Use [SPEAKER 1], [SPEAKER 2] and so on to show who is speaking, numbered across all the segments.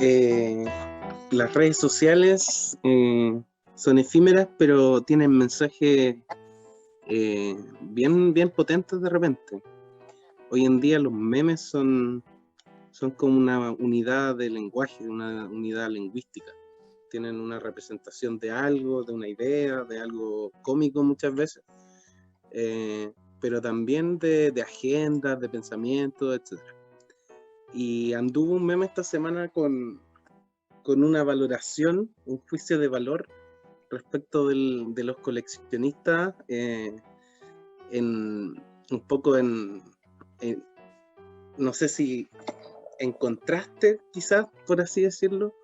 [SPEAKER 1] Eh, las redes sociales son efímeras, pero tienen mensajes bien potentes de repente. Hoy en día los memes son como una unidad de lenguaje, una unidad lingüística. Tienen una representación de algo, de una idea, de algo cómico muchas veces, pero también de agendas, de pensamientos, etc. Y anduvo un meme esta semana con una valoración, un juicio de valor respecto de los coleccionistas, un poco no sé si en contraste, quizás, por así decirlo,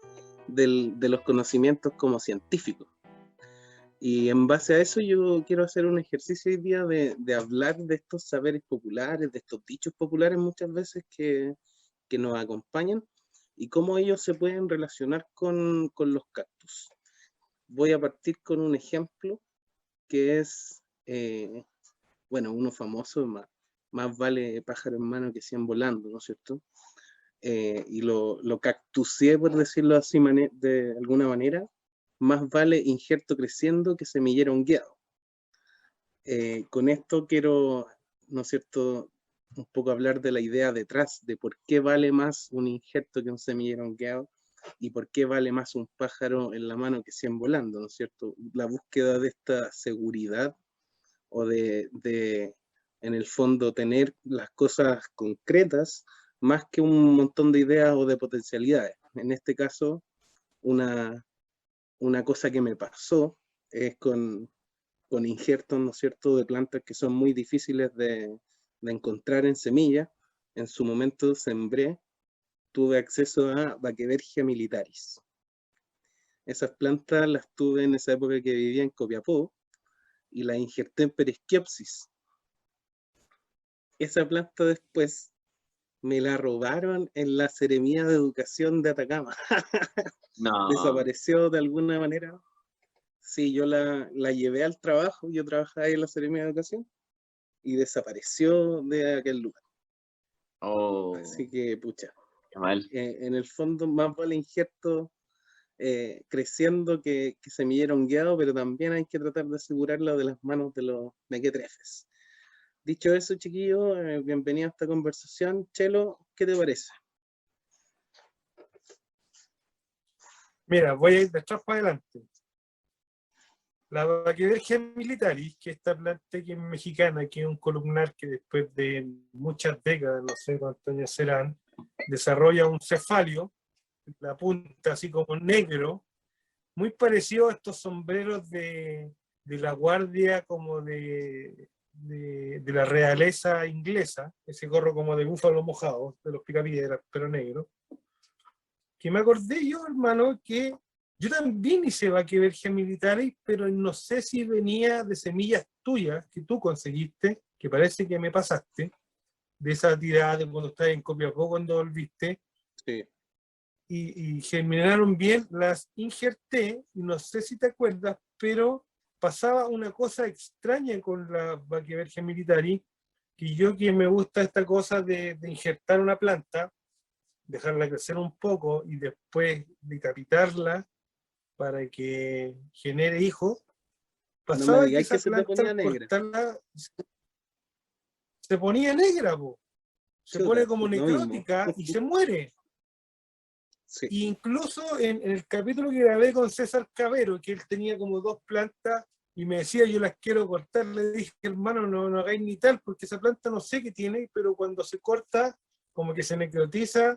[SPEAKER 1] de los conocimientos como científicos. Y en base a eso yo quiero hacer un ejercicio hoy día de hablar de estos saberes populares, de estos dichos populares muchas veces que nos acompañan y cómo ellos se pueden relacionar con los cactus. Voy a partir con un ejemplo que es, bueno, uno famoso, más vale pájaro en mano que 100 volando, ¿no es cierto? Y lo cactuseé, por decirlo así de alguna manera, más vale injerto creciendo que semillero hongueado. Con esto quiero, ¿no es cierto?, un poco hablar de la idea detrás, de por qué vale más un injerto que un semillero hongueado y por qué vale más un pájaro en la mano que 100 volando, ¿no es cierto? La búsqueda de esta seguridad o en el fondo, tener las cosas concretas más que un montón de ideas o de potencialidades. En este caso, una cosa que me pasó es con injertos, ¿no es cierto?, de plantas que son muy difíciles de encontrar en semilla. En su momento sembré, tuve acceso a Vacquergia militaris. Esas plantas las tuve en esa época que vivía en Copiapó y las injerté en Perisquiopsis. Esa planta después me la robaron en la Seremía de Educación de Atacama.
[SPEAKER 2] No.
[SPEAKER 1] Desapareció de alguna manera. Sí, yo la llevé al trabajo, yo trabajaba ahí en la Seremía de Educación, y desapareció de aquel lugar.
[SPEAKER 2] Oh,
[SPEAKER 1] así que, pucha,
[SPEAKER 2] qué mal.
[SPEAKER 1] En el fondo más vale injerto creciendo que semillero hongueado, pero también hay que tratar de asegurarlo de las manos de los mequetrefes. Dicho eso, chiquillos, bienvenido a esta conversación. Chelo, ¿qué te parece?
[SPEAKER 3] Mira, voy a ir de atrás para adelante. La Vacquergia militaris, que esta planta que es mexicana, que es un columnar que después de muchas décadas, no sé cuántos años serán, desarrolla un cefalio, la punta así como negro, muy parecido a estos sombreros de la guardia como de la realeza inglesa, ese gorro como de búfalo mojado, de los picapiedras, pero negro. Que me acordé yo, hermano, que yo también hice Vacquergia militaris, pero no sé si venía de semillas tuyas que tú conseguiste, que parece que me pasaste, de esa tirada de cuando estabas en Copiapó, cuando volviste.
[SPEAKER 1] Sí.
[SPEAKER 3] Y germinaron bien, las injerté, y no sé si te acuerdas, pero pasaba una cosa extraña con la Vacquergia militaris, que me gusta esta cosa de injertar una planta, dejarla crecer un poco y después decapitarla para que genere hijos. Pasaba
[SPEAKER 1] no me digáis
[SPEAKER 3] que esa
[SPEAKER 1] que se te
[SPEAKER 3] planta
[SPEAKER 1] ponía
[SPEAKER 3] al
[SPEAKER 1] negra.
[SPEAKER 3] cortarla se ponía negra, se
[SPEAKER 1] Chuta,
[SPEAKER 3] pone como
[SPEAKER 1] lo
[SPEAKER 3] necrótica
[SPEAKER 1] mismo.
[SPEAKER 3] y se muere.
[SPEAKER 1] Sí.
[SPEAKER 3] E incluso en el capítulo que grabé con César Cabero, que él tenía como 2 plantas y me decía, yo las quiero cortar, le dije, hermano, no hagáis ni tal, porque esa planta no sé qué tiene, pero cuando se corta, como que se necrotiza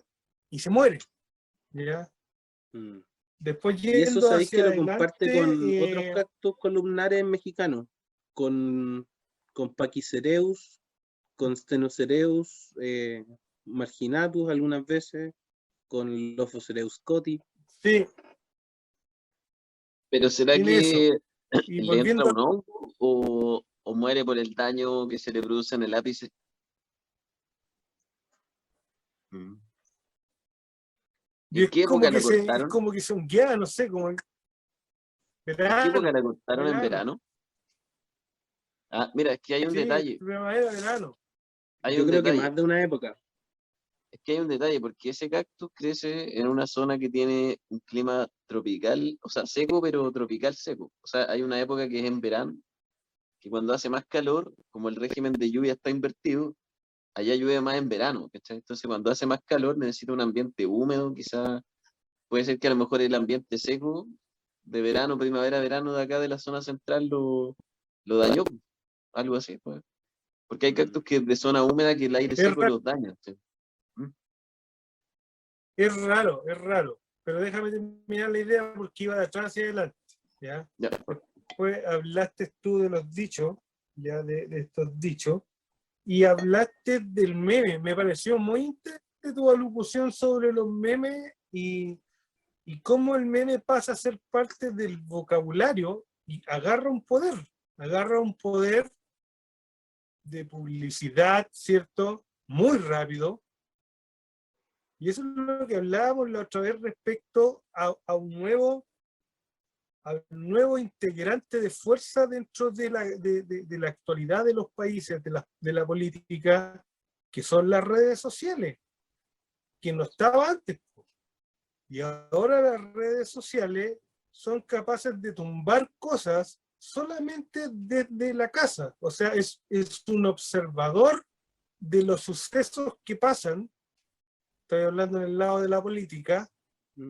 [SPEAKER 3] y se muere. ¿Ya? Después,
[SPEAKER 1] Y eso
[SPEAKER 3] yendo
[SPEAKER 1] sabéis que
[SPEAKER 3] hacia
[SPEAKER 1] lo comparte con otros
[SPEAKER 3] adelante,
[SPEAKER 1] cactus columnares mexicanos, con Pachycereus, con Stenocereus marginatus algunas veces, con Lophocereus scoti.
[SPEAKER 3] sí,
[SPEAKER 2] Pero ¿será
[SPEAKER 3] tiene eso.
[SPEAKER 2] que
[SPEAKER 3] Y
[SPEAKER 2] le entra
[SPEAKER 3] volviendo,
[SPEAKER 2] un hongo o muere por el daño que se le produce en el ápice? ¿En
[SPEAKER 3] es
[SPEAKER 2] qué época la cortaron?
[SPEAKER 3] como que se honguea, no sé, como el
[SPEAKER 2] ¿En qué época la
[SPEAKER 3] verano,
[SPEAKER 2] cortaron? ¿En verano? Ah, mira, es que hay un
[SPEAKER 3] sí,
[SPEAKER 2] detalle.
[SPEAKER 3] primavera, verano.
[SPEAKER 2] Hay
[SPEAKER 1] Yo
[SPEAKER 2] un
[SPEAKER 1] creo que
[SPEAKER 2] detalle.
[SPEAKER 1] más de una época.
[SPEAKER 2] Es que hay un detalle, porque ese cactus crece en una zona que tiene un clima tropical, o sea, seco, pero tropical seco. O sea, hay una época que es en verano, que cuando hace más calor, como el régimen de lluvia está invertido, allá llueve más en verano, ¿cachai? Entonces, cuando hace más calor, necesita un ambiente húmedo, quizás puede ser que a lo mejor el ambiente seco de verano, primavera, verano de acá de la zona central lo dañó, algo así, pues. Porque hay cactus que de zona húmeda que el aire
[SPEAKER 3] Es
[SPEAKER 2] seco
[SPEAKER 3] raro,
[SPEAKER 2] los daña. ¿Sí? ¿Mm?
[SPEAKER 3] es raro. Pero déjame terminar la idea porque iba de atrás hacia adelante. ¿Ya?
[SPEAKER 2] Ya.
[SPEAKER 3] Después hablaste tú de los dichos, ya de estos dichos, y hablaste del meme. Me pareció muy interesante tu alocución sobre los memes y cómo el meme pasa a ser parte del vocabulario y agarra un poder de publicidad, ¿cierto? Muy rápido. Y eso es lo que hablábamos la otra vez respecto a un nuevo integrante de fuerza dentro de la actualidad de los países, de la política, que son las redes sociales, que no estaba antes. Y ahora las redes sociales son capaces de tumbar cosas solamente desde la casa. O sea, es un observador de los sucesos que pasan, estoy hablando en el lado de la política,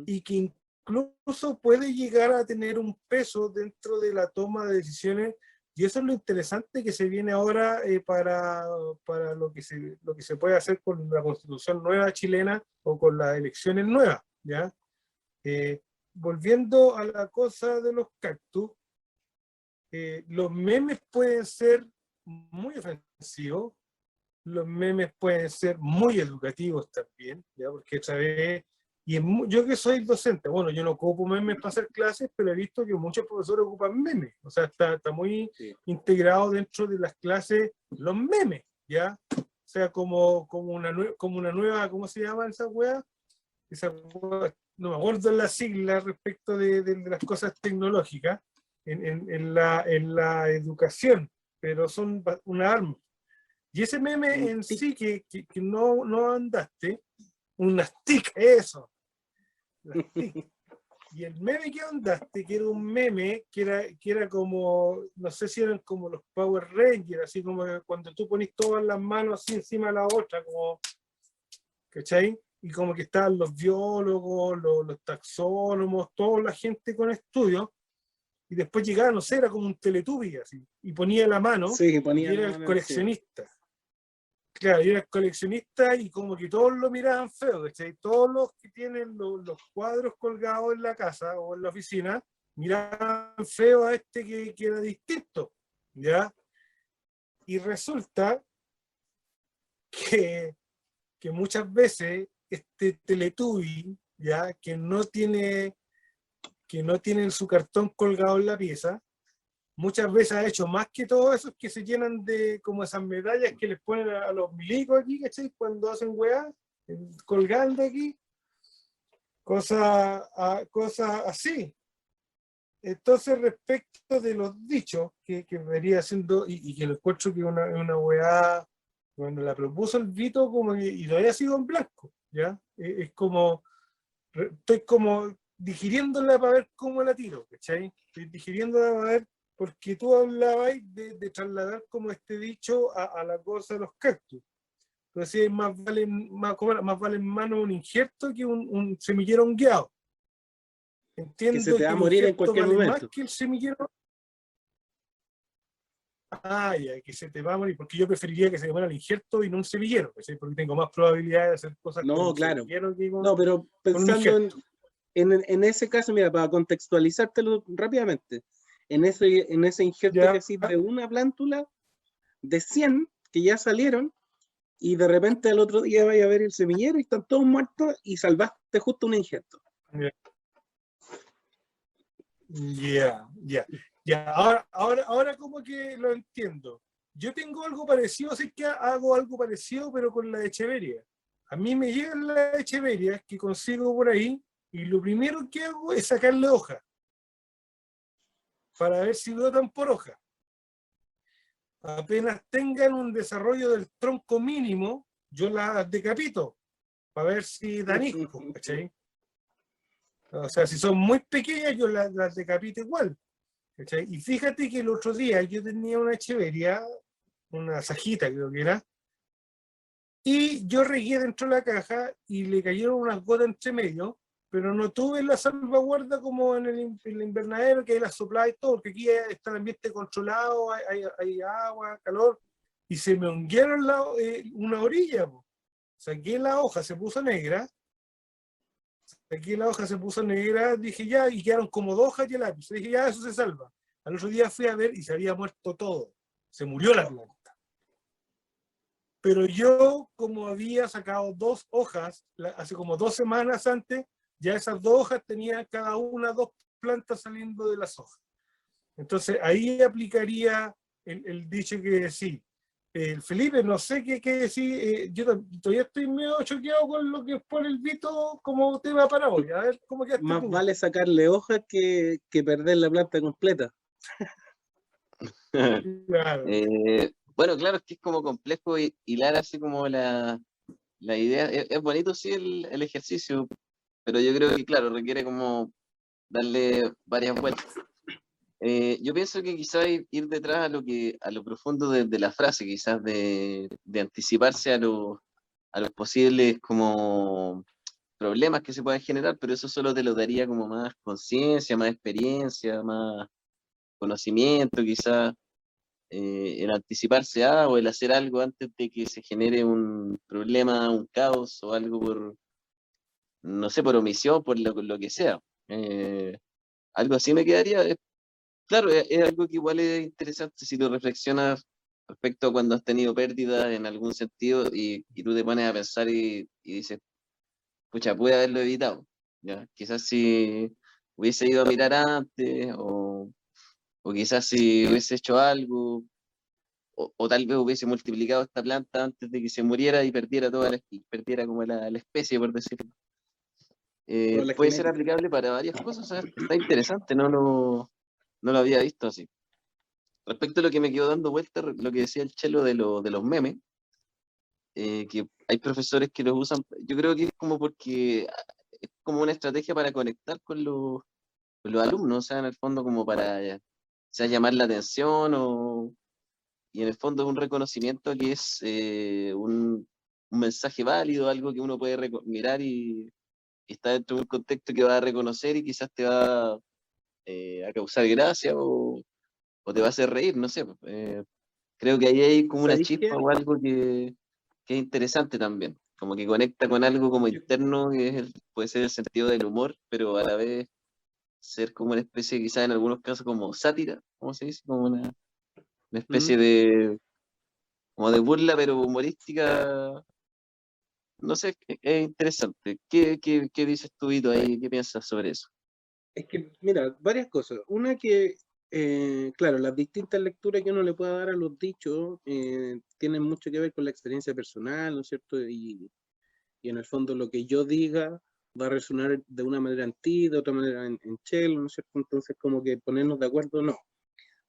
[SPEAKER 3] y que incluso puede llegar a tener un peso dentro de la toma de decisiones. Y eso es lo interesante que se viene ahora para lo que se puede hacer con la constitución nueva chilena o con las elecciones nuevas, ¿ya? Volviendo a la cosa de los cactus, los memes pueden ser muy ofensivos, los memes pueden ser muy educativos también, ¿ya? Porque esta vez, yo que soy docente, bueno, yo no ocupo memes para hacer clases, pero he visto que muchos profesores ocupan memes, o sea, está muy integrado dentro de las clases los memes, ¿ya? O sea, como una nueva, ¿cómo se llama esa wea? Esa wea, no me acuerdo la sigla respecto de las cosas tecnológicas en la educación, pero son una arma. Y ese meme en sí que no andaste, unas TIC, eso. Las TIC. Y el meme que andaste, que era un meme que era como, no sé si eran como los Power Rangers, así como cuando tú pones todas las manos así encima de la otra, como, ¿cachai? Y como que estaban los biólogos, los taxónomos, toda la gente con estudios, y después llegaba, no sé, era como un Teletubby así, y ponía la mano,
[SPEAKER 1] Sí, ponía
[SPEAKER 3] y era el coleccionista. Claro, yo era coleccionista y como que todos lo miraban feo, ¿cachai? Todos los que tienen los cuadros colgados en la casa o en la oficina, miraban feo a este que era distinto, ¿ya? Y resulta que muchas veces este Teletubby, ¿ya? Que no tiene su cartón colgado en la pieza, muchas veces ha hecho más que todos esos que se llenan de como esas medallas que les ponen a los milicos aquí, ¿cachai? Cuando hacen weá, colgando aquí, cosas así. Entonces, respecto de los dichos, que vería siendo, y que lo encuentro que es una weá, cuando la propuso el Vito, como que, y todavía sigo en blanco, ¿ya? Es como, estoy como digiriéndola para ver cómo la tiro, ¿cachai? Estoy digiriéndola para ver, porque tú hablabas de trasladar como este dicho a la cosa de los cactus. Entonces, más vale en mano un injerto que un semillero hongueado.
[SPEAKER 1] Que se
[SPEAKER 3] Entiendo
[SPEAKER 1] te va
[SPEAKER 3] que
[SPEAKER 1] a
[SPEAKER 3] el
[SPEAKER 1] morir en
[SPEAKER 3] injerto
[SPEAKER 1] cualquier
[SPEAKER 3] vale más
[SPEAKER 1] momento.
[SPEAKER 3] que el semillero. Ah, ya, que se te va a morir, porque yo preferiría que se me muera el injerto y no un semillero, ¿cachai? Porque tengo más probabilidad de hacer cosas con
[SPEAKER 1] No,
[SPEAKER 3] un
[SPEAKER 1] claro.
[SPEAKER 3] semillero que
[SPEAKER 1] No, pero
[SPEAKER 3] con un
[SPEAKER 1] pensando
[SPEAKER 3] injerto.
[SPEAKER 1] en ese caso, mira, para contextualizártelo rápidamente, en ese injerto que
[SPEAKER 3] Ya,
[SPEAKER 1] así de una plántula de 100 que ya salieron, y de repente al otro día vaya a ver el semillero y están todos muertos y salvaste justo un injerto.
[SPEAKER 3] Ya. Ahora como que lo entiendo. Yo tengo algo parecido, así que hago algo parecido, pero con la Echeveria. A mí me llegan las Echeverias que consigo por ahí y lo primero que hago es sacarle hoja para ver si brotan por hoja. Apenas tengan un desarrollo del tronco mínimo, yo las decapito. para ver si dan hijos, ¿cachai? O sea, si son muy pequeñas, yo las decapito igual, ¿cachai? Y fíjate que el otro día yo tenía una echeveria, una sajita creo que era, y yo regué dentro de la caja y le cayeron unas gotas entre medio, pero no tuve la salvaguarda como en el invernadero, que hay la soplada y todo, porque aquí está el ambiente controlado, hay agua, calor, y se me hundieron una orilla, po. Saqué la hoja, se puso negra, dije ya, y quedaron como 2 hojas y el lápiz. Dije ya, eso se salva. Al otro día fui a ver y se había muerto todo. Se murió la planta. Pero yo, como había sacado 2 hojas, hace como 2 semanas antes, ya esas 2 hojas tenían cada una 2 plantas saliendo de las hojas. Entonces ahí aplicaría el dicho que sí. Felipe, no sé qué decir, yo todavía estoy medio choqueado con lo que pone el Vito como tema para hoy. A ver, ¿cómo quedaste
[SPEAKER 1] Más
[SPEAKER 3] tú?
[SPEAKER 1] vale sacarle hojas que perder la planta completa.
[SPEAKER 3] Claro.
[SPEAKER 2] Bueno, claro, es que es como complejo hilar así como la idea. Es bonito, sí, el ejercicio, pero yo creo que, claro, requiere como darle varias vueltas. Yo pienso que quizás ir detrás a lo profundo de la frase, quizás de anticiparse a los posibles como problemas que se puedan generar, pero eso solo te lo daría como más conciencia, más experiencia, más conocimiento, quizás el anticiparse a o el hacer algo antes de que se genere un problema, un caos o algo por, no sé, por omisión, por lo que sea. Algo así me quedaría. Claro, es algo que igual es interesante si lo reflexionas respecto a cuando has tenido pérdidas en algún sentido y tú te pones a pensar y dices, pucha, pude haberlo evitado. ¿Ya? Quizás si hubiese ido a mirar antes o quizás si hubiese hecho algo o tal vez hubiese multiplicado esta planta antes de que se muriera y perdiera y perdiera como la especie, por decirlo.
[SPEAKER 1] Toda la
[SPEAKER 2] Puede ser
[SPEAKER 1] genética.
[SPEAKER 2] aplicable para varias cosas, ¿sabes? Está interesante, no lo había visto así. Respecto a lo que me quedó dando vuelta, lo que decía el Chelo de los memes, que hay profesores que los usan, yo creo que es como porque es como una estrategia para conectar con los alumnos, o sea, en el fondo como para sea, llamar la atención y en el fondo es un reconocimiento que es un mensaje válido, algo que uno puede mirar y está dentro de un contexto que va a reconocer y quizás te va a causar gracia o te va a hacer reír, no sé. Creo que ahí hay como una
[SPEAKER 1] ¿Sabéis
[SPEAKER 2] chispa
[SPEAKER 1] qué?
[SPEAKER 2] o algo que es interesante también, como que conecta con algo como
[SPEAKER 1] Yo-
[SPEAKER 2] interno, que es puede ser el sentido del humor, pero a la vez ser como una especie, quizás en algunos casos como sátira, ¿cómo se dice? Como una
[SPEAKER 1] ¿Mm?
[SPEAKER 2] especie como de burla, pero humorística. No sé, es interesante. ¿Qué dices tú, Vito, ahí? ¿Qué piensas sobre eso?
[SPEAKER 1] Es que, mira, varias cosas. Una que, claro, las distintas lecturas que uno le pueda dar a los dichos tienen mucho que ver con la experiencia personal, ¿no es cierto? Y en el fondo lo que yo diga va a resonar de una manera en ti, de otra manera en Chelo, ¿no es cierto? Entonces, como que ponernos de acuerdo, no.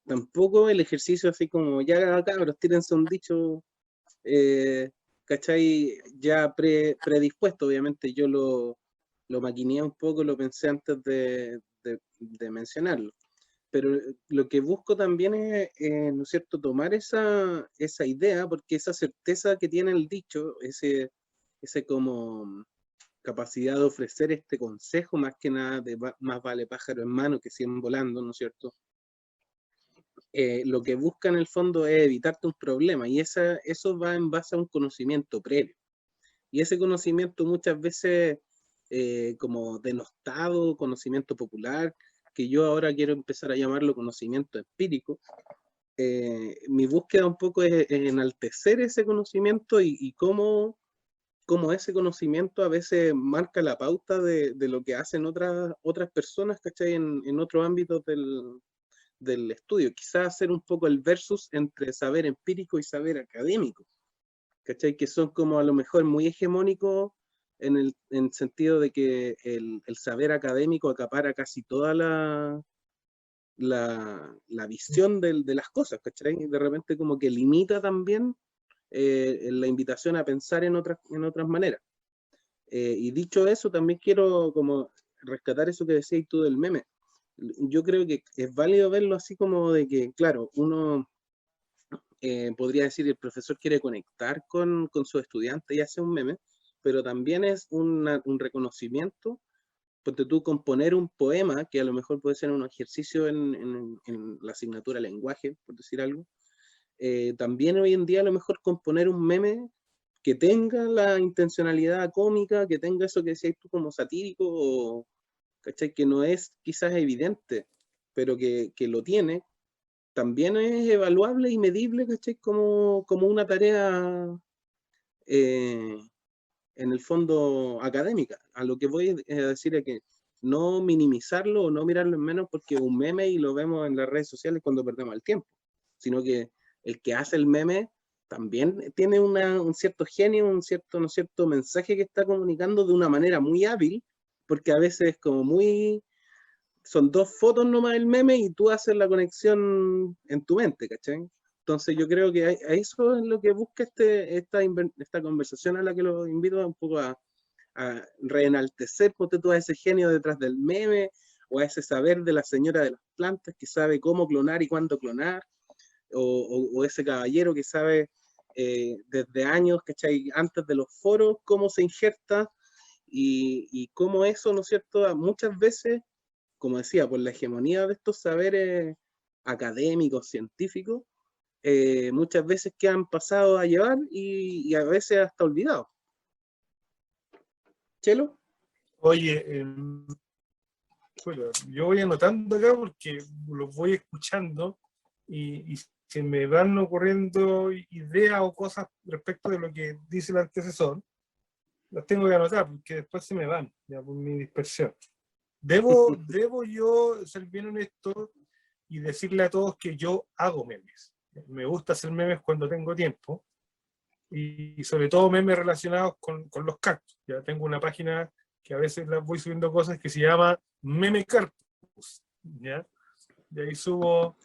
[SPEAKER 1] Tampoco el ejercicio así como, ya cabros, tírense un dicho, eh, ¿cachai? Ya predispuesto, obviamente yo lo maquineé un poco, lo pensé antes de mencionarlo. Pero lo que busco también es, ¿no es cierto?, tomar esa idea, porque esa certeza que tiene el dicho, ese como capacidad de ofrecer este consejo, más que nada de más vale pájaro en mano que 100 volando, ¿no es cierto? Lo que busca en el fondo es evitarte un problema y eso va en base a un conocimiento previo. Y ese conocimiento muchas veces como denostado, conocimiento popular, que yo ahora quiero empezar a llamarlo conocimiento empírico, mi búsqueda un poco es enaltecer ese conocimiento y cómo ese conocimiento a veces marca la pauta de lo que hacen otras personas, ¿cachai? En otros ámbitos del estudio. Quizás hacer un poco el versus entre saber empírico y saber académico, ¿cachai? Que son como a lo mejor muy hegemónicos en sentido de que el saber académico acapara casi toda la visión de las cosas, ¿cachai? De repente como que limita también la invitación a pensar en otras maneras. Y dicho eso, también quiero como rescatar eso que decías tú del meme. Yo creo que es válido verlo así como de que, claro, uno podría decir el profesor quiere conectar con su estudiante y hace un meme, pero también es un reconocimiento. Ponte tú componer un poema, que a lo mejor puede ser un ejercicio en la asignatura lenguaje, por decir algo. También hoy en día a lo mejor componer un meme que tenga la intencionalidad cómica, que tenga eso que decías tú como satírico, o, ¿cachai? Que no es quizás evidente, pero que lo tiene, también es evaluable y medible, ¿cachai? Como una tarea eh, en el fondo académica. A lo que voy a decir es que no minimizarlo o no mirarlo en menos porque un meme y lo vemos en las redes sociales cuando perdemos el tiempo, sino que el que hace el meme también tiene un cierto genio, un cierto, ¿no es cierto?, mensaje que está comunicando de una manera muy hábil, porque a veces es como muy, son dos fotos nomás el meme y tú haces la conexión en tu mente, ¿cachai? Entonces yo creo que a eso es lo que busca esta conversación a la que lo invito un poco a reenaltecer, ponte tú a ese genio detrás del meme, o a ese saber de la señora de las plantas que sabe cómo clonar y cuándo clonar, o ese caballero que sabe desde años, ¿cachai? Antes de los foros, cómo se injerta y cómo eso, ¿no es cierto?, muchas veces, como decía, por la hegemonía de estos saberes académicos, científicos, muchas veces que han pasado a llevar y a veces hasta olvidados. ¿Chelo?
[SPEAKER 3] Oye, bueno, yo voy anotando acá porque los voy escuchando y se me van ocurriendo ideas o cosas respecto de lo que dice el antecesor. Las tengo que anotar porque después se me van, ya por mi dispersión. Debo yo ser bien honesto y decirle a todos que yo hago memes. Me gusta hacer memes cuando tengo tiempo y sobre todo memes relacionados con los cactus. Ya tengo una página que a veces las voy subiendo cosas que se llama Meme Carpus, ¿ya? Y ahí subo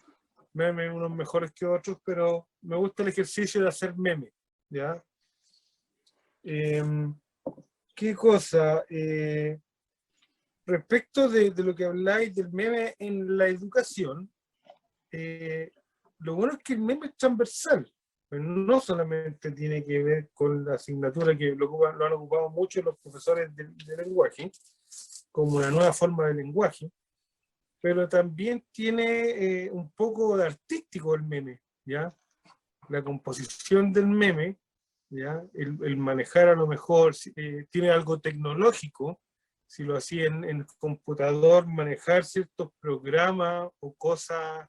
[SPEAKER 3] memes, unos mejores que otros, pero me gusta el ejercicio de hacer memes, ¿ya? ¿Qué cosa? Respecto de lo que habláis del meme en la educación, lo bueno es que el meme es transversal, pero no solamente tiene que ver con la asignatura que lo han ocupado mucho los profesores de lenguaje, como una nueva forma de lenguaje, pero también tiene un poco de artístico el meme, ¿ya? La composición del meme, ¿ya? El manejar a lo mejor, tiene algo tecnológico, si lo hacía en el computador, manejar ciertos programas o cosas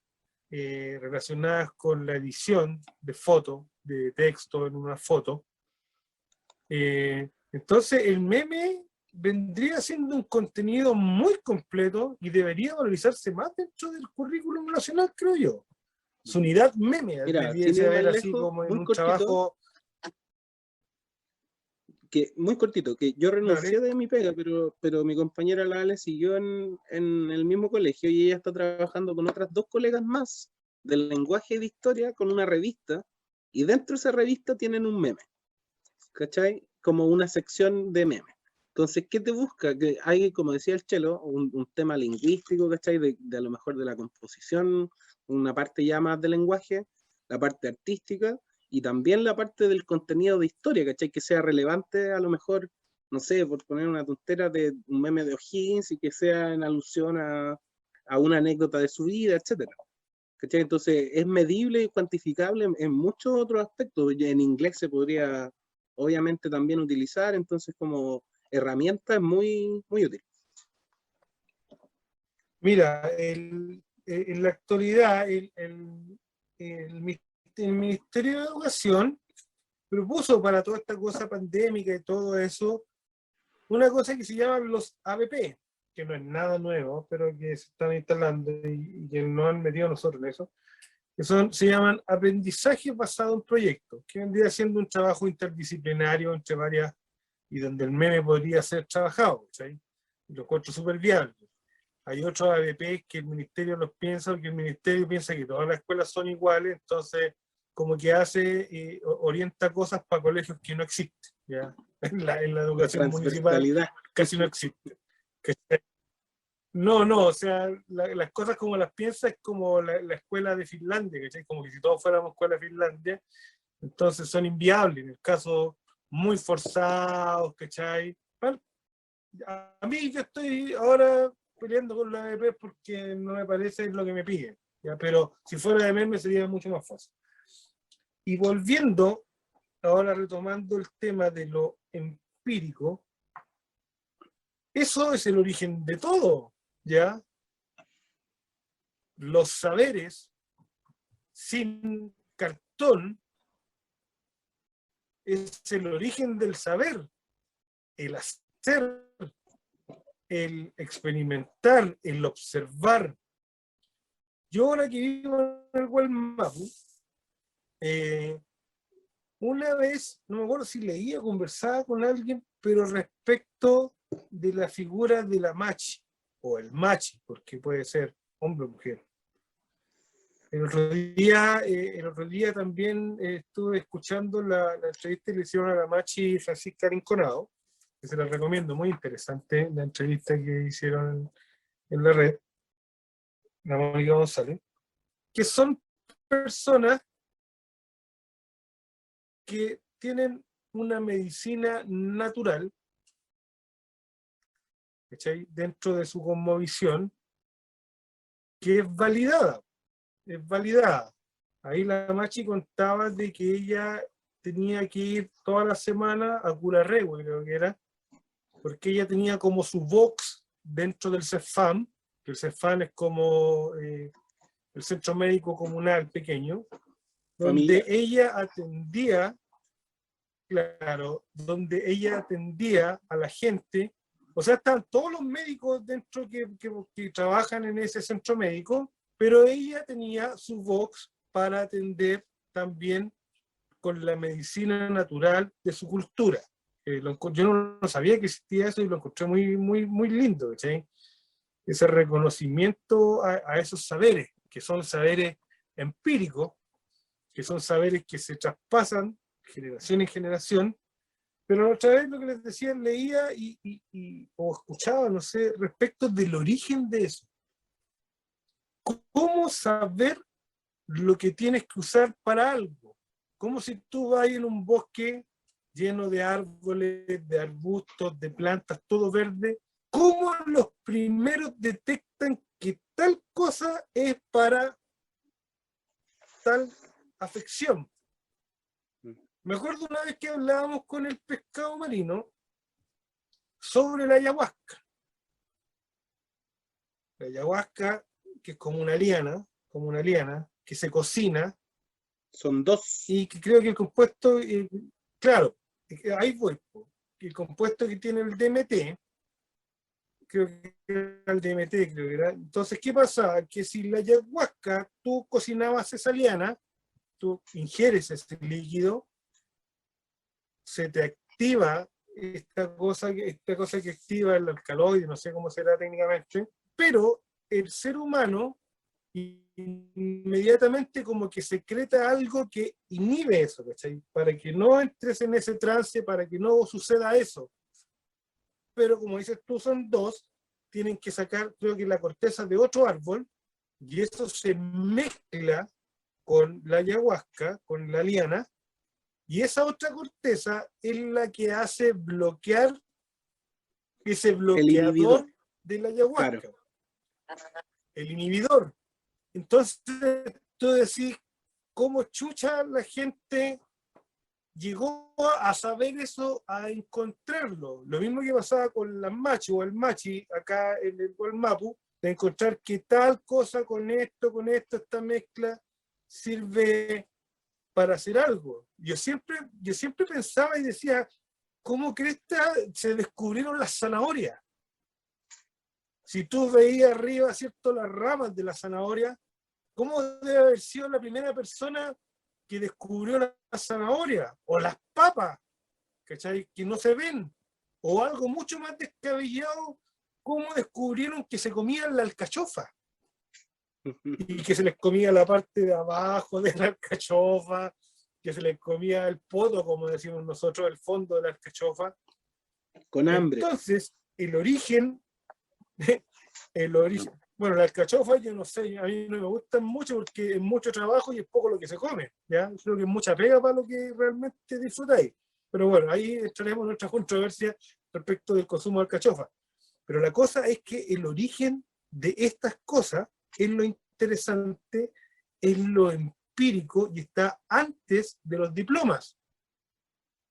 [SPEAKER 3] relacionadas con la edición de foto, de texto en una foto. Entonces el meme vendría siendo un contenido muy completo y debería valorizarse más dentro del currículum nacional, creo yo. Su unidad meme
[SPEAKER 1] Mira,
[SPEAKER 3] debería
[SPEAKER 1] sin ir más
[SPEAKER 3] haber así
[SPEAKER 1] lejos,
[SPEAKER 3] como en
[SPEAKER 1] muy
[SPEAKER 3] un
[SPEAKER 1] cortito,
[SPEAKER 3] trabajo.
[SPEAKER 1] muy cortito, que yo renuncié
[SPEAKER 3] Dale.
[SPEAKER 1] de mi pega, pero mi compañera la Ale siguió en el mismo colegio y ella está trabajando con otras dos colegas más del lenguaje de historia con una revista, y dentro de esa revista tienen un meme, ¿cachai? Como una sección de memes. Entonces, ¿qué te busca? Que hay, como decía el Chelo, un tema lingüístico, ¿cachai? De a lo mejor de la composición, una parte ya más de lenguaje, la parte artística, y también la parte del contenido de historia, ¿cachai? Que sea relevante, a lo mejor, no sé, por poner una tontera de un meme de O'Higgins y que sea en alusión a una anécdota de su vida, etcétera. ¿Cachai? Entonces, es medible y cuantificable en muchos otros aspectos. Y en inglés se podría, obviamente, también utilizar, entonces, como herramienta es muy, muy útil.
[SPEAKER 3] Mira, en la actualidad el Ministerio de Educación propuso para toda esta cosa pandémica y todo eso una cosa que se llaman los ABP, que no es nada nuevo, pero que se están instalando y que no han metido nosotros en eso, que se llaman aprendizajes basados en proyectos, que vendría siendo un trabajo interdisciplinario entre varias, y donde el meme podría ser trabajado, ¿sí? Y lo encuentro súper viable. Hay otros ABP que el ministerio los piensa, porque el ministerio piensa que todas las escuelas son iguales, entonces como que hace, orienta cosas para colegios que no existen, ¿ya? En la
[SPEAKER 1] La
[SPEAKER 3] educación municipal
[SPEAKER 1] transversalidad.
[SPEAKER 3] casi no existe. No, o sea, las cosas como las piensas es como la escuela de Finlandia, ¿cachai? Como que si todos fuéramos escuela de Finlandia, entonces son inviables, en el caso muy forzados, ¿cachai? Bueno, a mí yo estoy ahora peleando con la ADP porque no me parece lo que me piden, ¿ya? Pero si fuera de me sería mucho más fácil. Y volviendo, ahora retomando el tema de lo empírico, eso es el origen de todo, ¿ya? Los saberes sin cartón es el origen del saber, el hacer, el experimentar, el observar. Yo ahora que vivo en el Gualmapu, una vez, no me acuerdo si leía o conversaba con alguien, pero respecto de la figura de la machi, o el machi, porque puede ser hombre o mujer. El otro día también estuve escuchando la entrevista que le hicieron a la machi Francisca Rinconado, que se la recomiendo, muy interesante la entrevista que hicieron en la red, la Mónica González, que son personas que tienen una medicina natural, ¿cachai? Dentro de su cosmovisión, que es validada. Ahí la Machi contaba de que ella tenía que ir toda la semana a Curarrehue, creo que era, porque ella tenía como su box dentro del CEFAM, que el CEFAM es como el centro médico comunal pequeño, donde ella atendía, claro, donde ella atendía a la gente. O sea, están todos los médicos dentro que trabajan en ese centro médico, pero ella tenía su box para atender también con la medicina natural de su cultura. Yo no sabía que existía eso y lo encontré muy, muy, muy lindo, ¿sí? Ese reconocimiento a esos saberes, que son saberes empíricos, que son saberes que se traspasan generación en generación. Pero otra vez lo que les decía, leía o escuchaba, no sé, respecto del origen de eso. ¿Cómo saber lo que tienes que usar para algo? Como si tú vas en un bosque lleno de árboles, de arbustos, de plantas, todo verde. ¿Cómo los primeros detectan que tal cosa es para tal afección? Me acuerdo una vez que hablábamos con el pescado marino sobre la ayahuasca. La ayahuasca, que es como una liana, que se cocina.
[SPEAKER 1] Son dos.
[SPEAKER 3] Y que creo que el compuesto, claro, ahí voy. El compuesto que tiene el DMT, creo que era el DMT, creo que era. Entonces, ¿qué pasa? Que si la ayahuasca, tú cocinabas esa liana, tú ingieres ese líquido, se te activa esta cosa que activa el alcaloide, no sé cómo será técnicamente, pero el ser humano inmediatamente como que secreta algo que inhibe eso, ¿cachai? Para que no entres en ese trance, para que no suceda eso. Pero como dices tú, son dos, tienen que sacar, creo que la corteza de otro árbol, y eso se mezcla con la ayahuasca, con la liana, y esa otra corteza es la que hace bloquear ese bloqueador de la ayahuasca. Claro. El inhibidor. Entonces, tú decís, ¿cómo chucha la gente llegó a saber eso, a encontrarlo? Lo mismo que pasaba con las machi o el machi acá en el Gualmapu, de encontrar que tal cosa con esto, esta mezcla sirve para hacer algo. Yo siempre pensaba y decía, ¿cómo cresta se descubrieron las zanahorias? Si tú veías arriba, ¿cierto?, las ramas de la zanahoria, ¿cómo debe haber sido la primera persona que descubrió la zanahoria? O las papas, ¿cachai?, que no se ven. O algo mucho más descabellado, ¿cómo descubrieron que se comían la alcachofa? y que se les comía la parte de abajo de la alcachofa, que se les comía el poto, como decimos nosotros, el fondo de la alcachofa.
[SPEAKER 1] Con hambre.
[SPEAKER 3] Entonces, el origen, bueno, la alcachofa, yo no sé, a mí no me gustan mucho porque es mucho trabajo y es poco lo que se come, ¿ya? Creo que es mucha pega para lo que realmente disfrutáis. Pero bueno, ahí estaremos nuestra controversia respecto del consumo de alcachofa. Pero la cosa es que el origen de estas cosas es lo interesante, es lo empírico y está antes de los diplomas.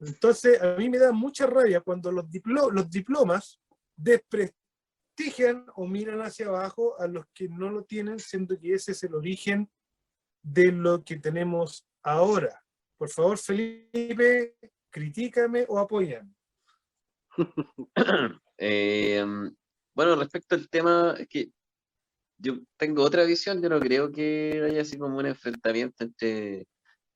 [SPEAKER 3] Entonces, a mí me da mucha rabia cuando los diplomas desprestigian o miran hacia abajo a los que no lo tienen, siendo que ese es el origen de lo que tenemos ahora. Por favor, Felipe, critícame o apóyame.
[SPEAKER 2] Bueno, respecto al tema, es que yo tengo otra visión, yo no creo que haya así como un enfrentamiento entre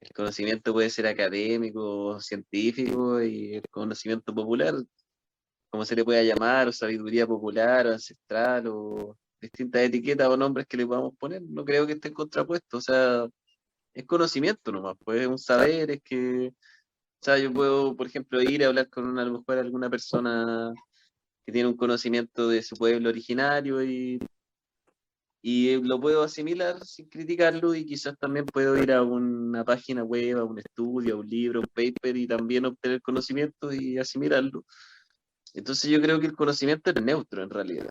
[SPEAKER 2] el conocimiento puede ser académico, científico y el conocimiento popular, como se le pueda llamar, o sabiduría popular, o ancestral, o distintas etiquetas o nombres que le podamos poner, no creo que estén contrapuestos, o sea, es conocimiento nomás, pues es un saber, es que, o sea, yo puedo, por ejemplo, ir a hablar con a lo mejor alguna persona que tiene un conocimiento de su pueblo originario y lo puedo asimilar sin criticarlo y quizás también puedo ir a una página web, a un estudio, a un libro, un paper y también obtener conocimiento y asimilarlo. Entonces yo creo que el conocimiento es neutro en realidad,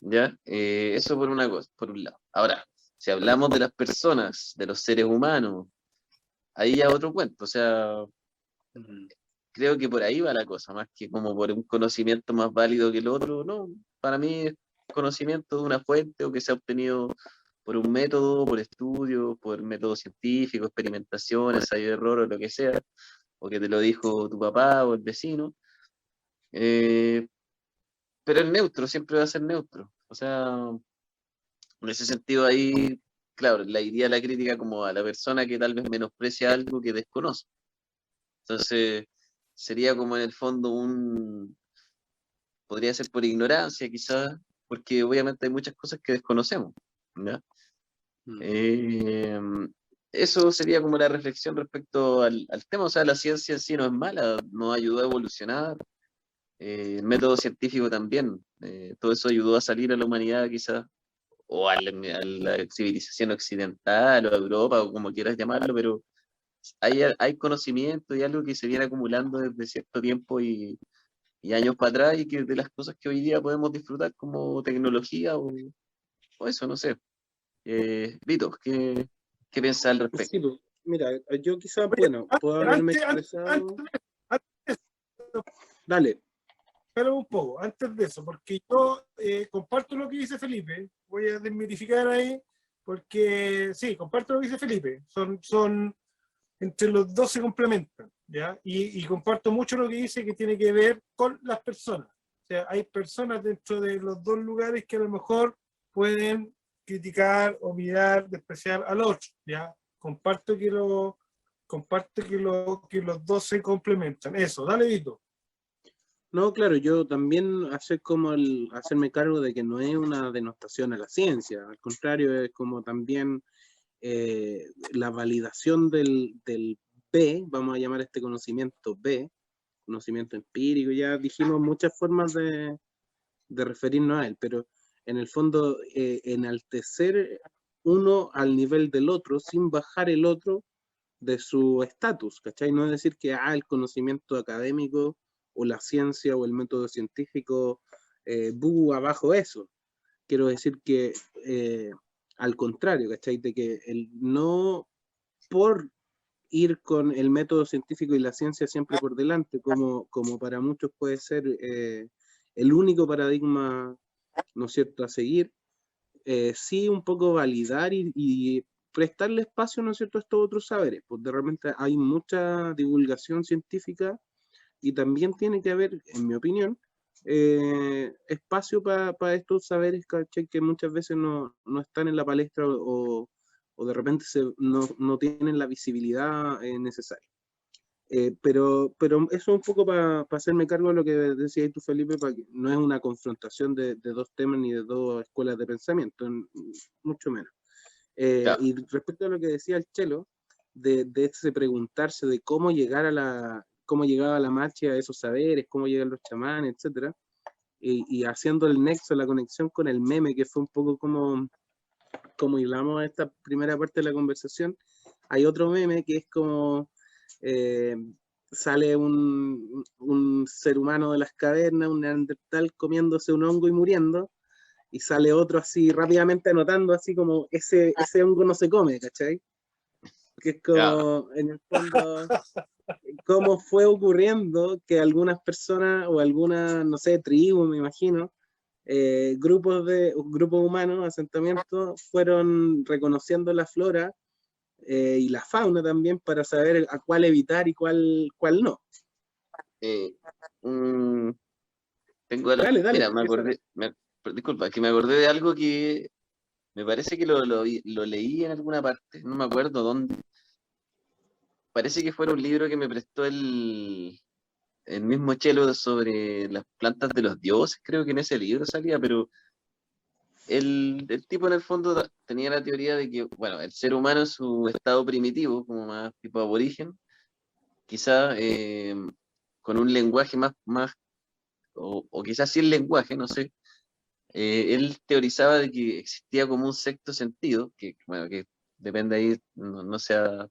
[SPEAKER 2] ¿ya? Eso por una cosa, por un lado. Ahora, si hablamos de las personas, de los seres humanos, ahí ya otro cuento, o sea, creo que por ahí va la cosa, más que como por un conocimiento más válido que el otro, no, para mí es conocimiento de una fuente o que se ha obtenido por un método, por estudio, por método científico, experimentación, ensayo de error o lo que sea, o que te lo dijo tu papá o el vecino, eh, pero es neutro, siempre va a ser neutro, o sea, en ese sentido ahí, claro, la iría la crítica como a la persona que tal vez menosprecia algo que desconoce. Entonces, sería como en el fondo podría ser por ignorancia quizás, porque obviamente hay muchas cosas que desconocemos, ¿ya? Eh, Eso sería como la reflexión respecto al tema, o sea, la ciencia en sí no es mala, nos ayudó a evolucionar, el método científico también, todo eso ayudó a salir a la humanidad quizás, o a la civilización occidental, o a Europa, o como quieras llamarlo, pero hay conocimiento y algo que se viene acumulando desde cierto tiempo y años para atrás y que de las cosas que hoy día podemos disfrutar como tecnología o eso, no sé. Vito, ¿qué piensas al respecto?
[SPEAKER 1] Sí, pues, mira, yo quizás,
[SPEAKER 3] Oye,
[SPEAKER 1] bueno, puedo haberme expresado. Dale.
[SPEAKER 3] Espera un poco, antes de eso, porque yo comparto lo que dice Felipe, voy a desmitificar ahí, porque sí, comparto lo que dice Felipe, son entre los dos se complementan, ¿ya? Y comparto mucho lo que dice que tiene que ver con las personas. O sea, hay personas dentro de los dos lugares que a lo mejor pueden criticar o mirar, despreciar al otro, ¿ya? Comparto que los dos se complementan. Eso, dale, Vito.
[SPEAKER 1] No, claro, yo también hacer como hacerme cargo de que no es una denostación a la ciencia, al contrario, es como también la validación del B, vamos a llamar este conocimiento B, conocimiento empírico, ya dijimos muchas formas de referirnos a él, pero en el fondo enaltecer uno al nivel del otro sin bajar el otro de su estatus, ¿cachai? No es decir que el conocimiento académico o la ciencia o el método científico, abajo eso. Quiero decir que al contrario, ¿cachai? De que no por ir con el método científico y la ciencia siempre por delante, como para muchos puede ser el único paradigma, ¿no es cierto?, a seguir, sí un poco validar y prestarle espacio, ¿no es cierto?, a estos otros saberes, pues de repente hay mucha divulgación científica y también tiene que haber, en mi opinión, espacio para estos saberes, ¿cachai?, que muchas veces no están en la palestra o de repente no tienen la visibilidad necesaria. Pero eso un poco para hacerme cargo de lo que decías tú, Felipe, para que no es una confrontación de dos temas ni de dos escuelas de pensamiento, mucho menos.
[SPEAKER 2] Claro.
[SPEAKER 1] Y respecto a lo que decía el Chelo, de ese preguntarse de cómo llegar cómo llegaba la marcha a esos saberes, cómo llegan los chamanes, etcétera, y haciendo el nexo, la conexión con el meme, que fue un poco como hilamos esta primera parte de la conversación. Hay otro meme que es como eh, sale un ser humano de las cavernas, un neandertal comiéndose un hongo y muriendo, y sale otro así rápidamente anotando así como ese hongo no se come, ¿cachai? Que es
[SPEAKER 2] Ya.
[SPEAKER 1] como en el fondo cómo fue ocurriendo que algunas personas o algunas, no sé, tribus, me imagino, grupos humanos, asentamientos, fueron reconociendo la flora y la fauna también para saber a cuál evitar y cuál no.
[SPEAKER 2] Eh, mm, tengo algo,
[SPEAKER 1] Dale, dale,
[SPEAKER 2] mira, me
[SPEAKER 1] empieza.
[SPEAKER 2] acordé, disculpa, que me acordé de algo que me parece que lo leí en alguna parte, no me acuerdo dónde. Parece que fue un libro que me prestó el mismo Chelo sobre las plantas de los dioses, creo que en ese libro salía, pero el tipo en el fondo tenía la teoría de que, bueno, el ser humano en su estado primitivo, como más tipo aborigen, quizá con un lenguaje más o quizás sin lenguaje, no sé, él teorizaba de que existía como un sexto sentido, que, bueno, que depende ahí, no sea,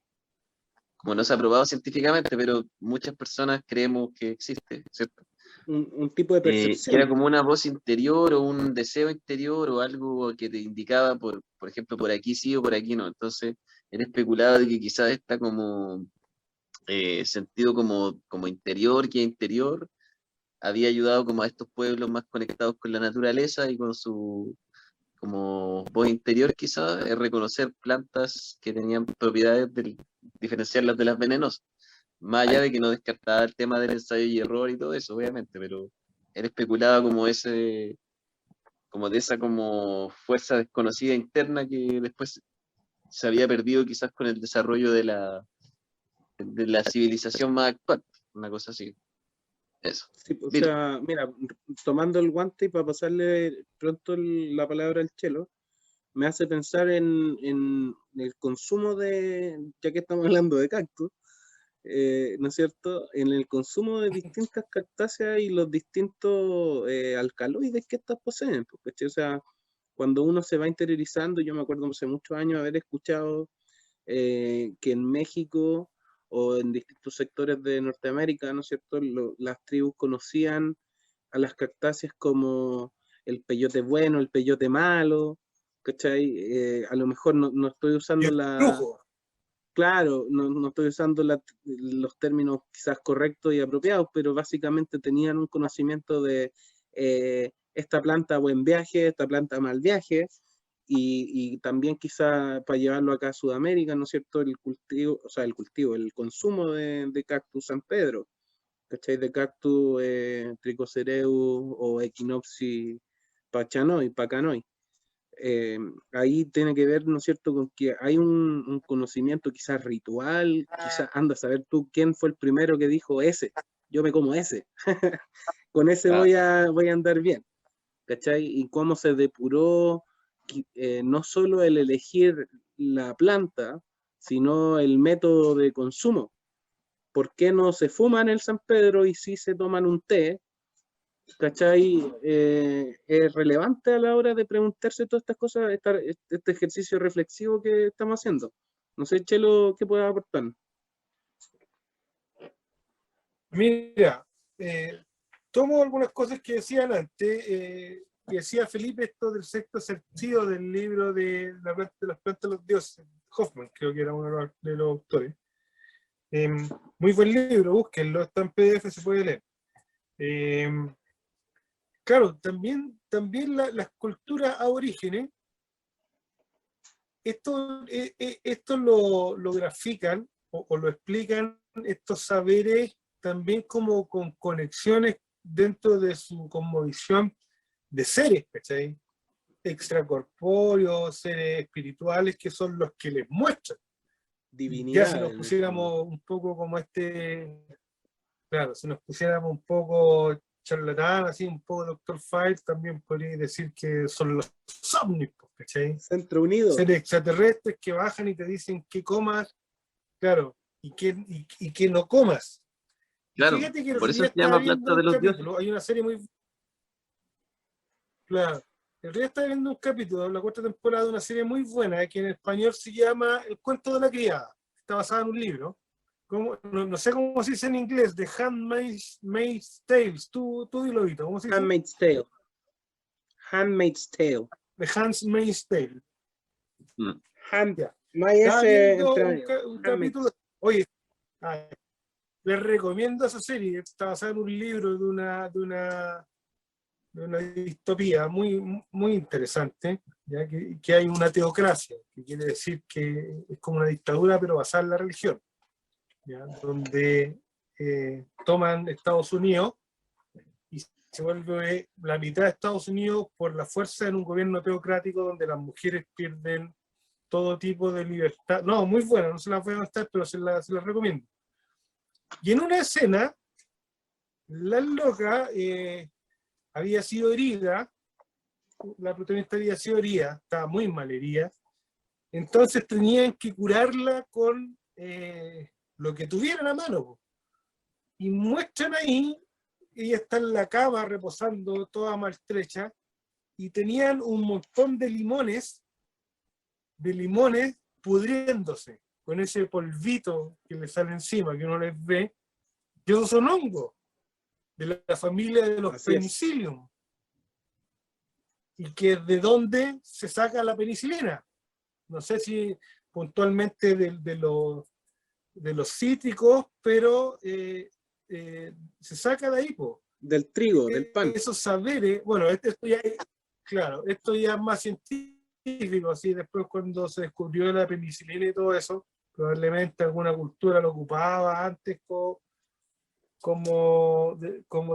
[SPEAKER 2] como no se ha probado científicamente, pero muchas personas creemos que existe, ¿cierto?
[SPEAKER 1] Un tipo de
[SPEAKER 2] Que era
[SPEAKER 1] percepción.
[SPEAKER 2] como una voz interior o un deseo interior o algo que te indicaba, por ejemplo, por aquí sí o por aquí no. Entonces, él especulaba de que quizás está como sentido como interior, que interior, había ayudado como a estos pueblos más conectados con la naturaleza y con su como voz interior quizás, es reconocer plantas que tenían propiedades diferenciarlas de las venenosas. Más allá de que no descartaba el tema del ensayo y error y todo eso, obviamente, pero él especulaba como de esa como fuerza desconocida interna que después se había perdido quizás con el desarrollo de la civilización más actual, una cosa así. Eso.
[SPEAKER 1] Sí, o
[SPEAKER 2] Dilo.
[SPEAKER 1] sea, mira, tomando el guante y para pasarle pronto la palabra al Chelo, me hace pensar en el consumo ya que estamos hablando de cactus, ¿no es cierto? En el consumo de distintas cactáceas y los distintos alcaloides que estas poseen, pues, ¿cachai? O sea, cuando uno se va interiorizando, yo me acuerdo hace muchos años haber escuchado que en México o en distintos sectores de Norteamérica, ¿no es cierto? Las tribus conocían a las cactáceas como el peyote bueno, el peyote malo, ¿cachai? A lo mejor no estoy
[SPEAKER 3] Y
[SPEAKER 1] usando
[SPEAKER 3] el brujo.
[SPEAKER 1] claro, no estoy usando los términos quizás correctos y apropiados, pero básicamente tenían un conocimiento de esta planta buen viaje, esta planta mal viaje, y también quizá para llevarlo acá a Sudamérica, ¿no es cierto? El cultivo, o sea, el consumo de cactus San Pedro, ¿cachai? De cactus Trichocereus o Echinopsis pachanoi. Eh, Ahí tiene que ver, ¿no es cierto?, con que hay un conocimiento quizás ritual, quizás anda a saber tú quién fue el primero que dijo ese, yo me como ese, con ese
[SPEAKER 2] Ah,
[SPEAKER 1] voy a andar bien, ¿cachai? Y cómo se depuró no solo el elegir la planta, sino el método de consumo. ¿Por qué no se fuman el San Pedro y sí se toman un té? ¿Cachai? Es relevante a la hora de preguntarse todas estas cosas, este ejercicio reflexivo que estamos haciendo. No sé, Chelo, ¿qué puedes aportar?
[SPEAKER 3] Mira, tomo algunas cosas que decían antes, que decía Felipe esto del sexto sentido del libro de las plantas de los dioses, Hoffman, creo que era uno de los autores. Eh, Muy buen libro, búsquenlo, está en PDF, se puede leer. Eh, claro, también las culturas aborígenes, esto lo grafican o lo explican estos saberes también como con conexiones dentro de su cosmovisión de seres, ¿cachai? Extracorpóreos, seres espirituales que son los que les muestran. Ya si
[SPEAKER 1] Divinidad,
[SPEAKER 3] nos
[SPEAKER 1] en el fondo.
[SPEAKER 3] pusiéramos un poco como claro, si nos pusiéramos un poco charlatán, así un poco Doctor Fight, también podría decir que son los ovnis, ¿cachai?
[SPEAKER 1] Centro Unido.
[SPEAKER 3] Seres extraterrestres que bajan y te dicen qué comas, claro, y qué no comas. Y
[SPEAKER 2] Claro,
[SPEAKER 3] fíjate que el
[SPEAKER 2] por
[SPEAKER 3] otro
[SPEAKER 2] eso
[SPEAKER 3] día
[SPEAKER 2] se
[SPEAKER 3] estaba
[SPEAKER 2] llama
[SPEAKER 3] viendo
[SPEAKER 2] planta
[SPEAKER 3] un
[SPEAKER 2] de los dioses.
[SPEAKER 3] capítulo, hay una serie muy... Claro, el otro día estaba viendo un capítulo, la cuarta temporada de una serie muy buena, que en español se llama El cuento de la criada. Está basada en un libro. No sé cómo se dice en inglés, The Handmaid's Tales. Tú dilo, Vito, ¿cómo se dice?
[SPEAKER 1] Handmaid's Tale. Handmaid's Tale.
[SPEAKER 3] The Handmaid's Tale.
[SPEAKER 2] Mm.
[SPEAKER 3] Ya.
[SPEAKER 1] No hay
[SPEAKER 3] Estaba
[SPEAKER 1] ese
[SPEAKER 3] viendo
[SPEAKER 1] entre
[SPEAKER 3] un
[SPEAKER 1] medio.
[SPEAKER 3] capítulo. Oye, les recomiendo esa serie. Está basada en un libro de una distopía muy interesante, ¿ya? Que hay una teocracia, que quiere decir que es como una dictadura, pero basada en la religión, ¿ya? Donde toman Estados Unidos y se vuelve la mitad de Estados Unidos por la fuerza en un gobierno teocrático donde las mujeres pierden todo tipo de libertad. No, muy buena, no se las voy a mostrar, pero se las recomiendo. Y en una escena, la loca había sido herida, la protagonista había sido herida, estaba muy mal herida, entonces tenían que curarla con lo que tuvieran a mano. Y muestran ahí, ella está en la cama reposando toda maltrecha, y tenían un montón de limones pudriéndose, con ese polvito que le sale encima, que uno les ve, y esos son hongos de la familia de los penicillium. Y que de dónde se saca la penicilina. No sé si puntualmente de los cítricos, pero se saca de ahí, po.
[SPEAKER 1] Del trigo, del pan.
[SPEAKER 3] Esos saberes, bueno, esto ya es más científico, así después cuando se descubrió la penicilina y todo eso, probablemente alguna cultura lo ocupaba antes como